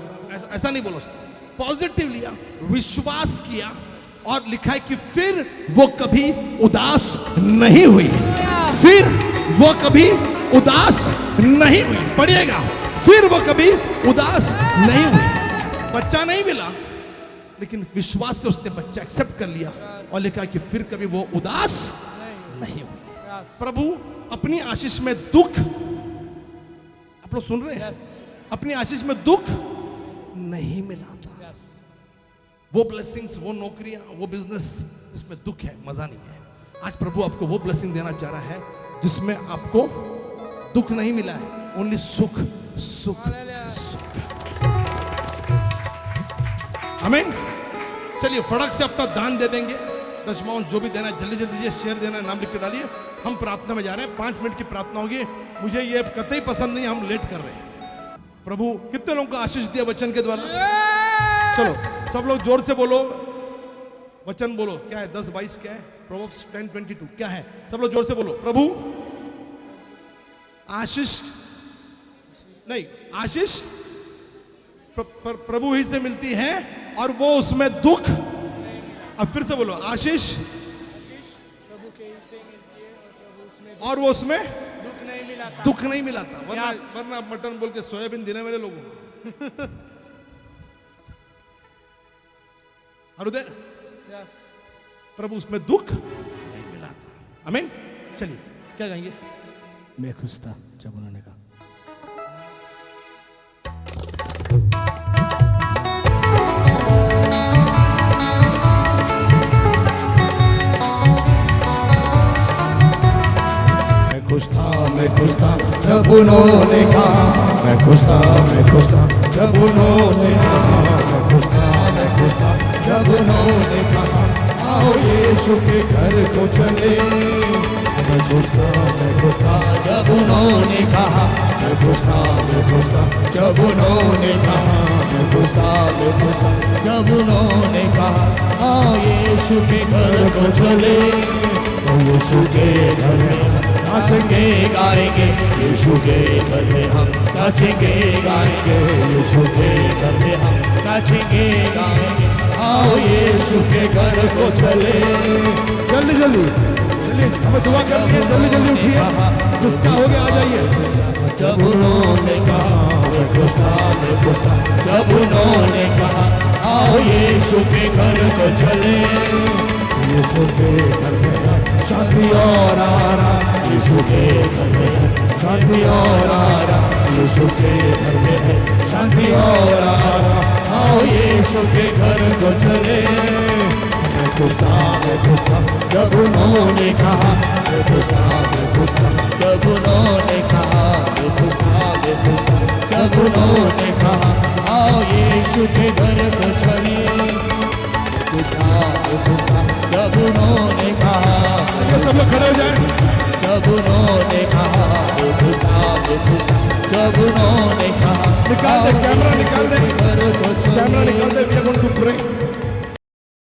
ऐसा नहीं बोलो, पॉजिटिव लिया, विश्वास किया और लिखा है कि फिर वो कभी उदास नहीं हुई। फिर वो कभी उदास नहीं हुई। पढ़िएगा, फिर वो कभी उदास नहीं हुई। बच्चा नहीं मिला लेकिन विश्वास से उसने बच्चा एक्सेप्ट कर लिया और लिखा है कि फिर कभी वो उदास नहीं हुई। प्रभु अपनी आशीष में दुख, आप लोग सुन रहे हैं, अपनी आशीष में दुख नहीं मिला था। वो ब्लेसिंग्स, वो नौकरियां, वो बिजनेस जिसमें दुख है, मजा नहीं है, आज प्रभु आपको वो ब्लेसिंग देना चाह रहा है जिसमें आपको दुख नहीं मिला है, ओनली सुख सुख सुख। आमीन। चलिए फड़क से अपना दान दे देंगे, दशमांश जो भी देना है जल्दी जल्दी शेयर देना है, नाम लिख के डालिए। हम प्रार्थना में जा रहे हैं, 5 मिनट की प्रार्थना होगी। मुझे ये कतई पसंद नहीं, हम लेट कर रहे हैं। प्रभु कितने लोगों को आशीष दिया वचन के द्वारा? चलो सब लोग जोर से बोलो, वचन बोलो। क्या है? 10:22 क्या है? प्रोवर्ब्स 10:22 क्या है? सब लोग जोर से बोलो। प्रभु आशीष नहीं, आशीष प्रभु ही से मिलती है और वो उसमें दुख, अब फिर से बोलो, आशीष और वो उसमें दुख नहीं मिलाता। वरना मटन बोल के सोयाबीन देने वाले लोगों हृदय, प्रभु उसमें दुख नहीं मिलाता। आमीन। चलिए क्या गाएंगे? मैं खुश था जब उन्होंने कहा। मैं खुश था जब उन्होंने कहा, मैं खुश था जब उन्होंने कहा, मैं खुश था जब उन्होंने कहा, आओ यीशु के घर को चले। मैं खुश था जब उन्होंने कहा, मैं खुश था जब उन्होंने कहा, मैं खुश था जब उन्होंने कहा, आओ यीशु के घर को चले। यीशु के घर में नाचेंगे गाएंगे, यीशु के घर में हम नाचेंगे गाएंगे, यीशु के घर में हम नाचेंगे गाएंगे, आओ यीशु के घर को चले। जल्दी जल्दी चलिए, हमें दुआ करनी है, जल्दी जल्दी उठिए, जिसका हो गया आ जाइए। जब उन्होंने कहा, मैं खुश था जब उन्होंने कहा, आओ यीशु के घर को चले। यीशु के घर में शांति और आराम, यीशु के घर में शांति और आराम, यीशु के घर में है शांति और आराम, आओ यीशु के घर को चले। मैं खुश था जब उन्होंने कहा, मैं खुश था जब उन्होंने कहा, मैं खुश था जब उन्होंने कहा, आओ यीशु के घर को चले। जब उन्होंने कहा, सब लोग खड़े हो जाए। जब उन्होंने कहा, जब उन्होंने कहा, निकाल दे कैमरा।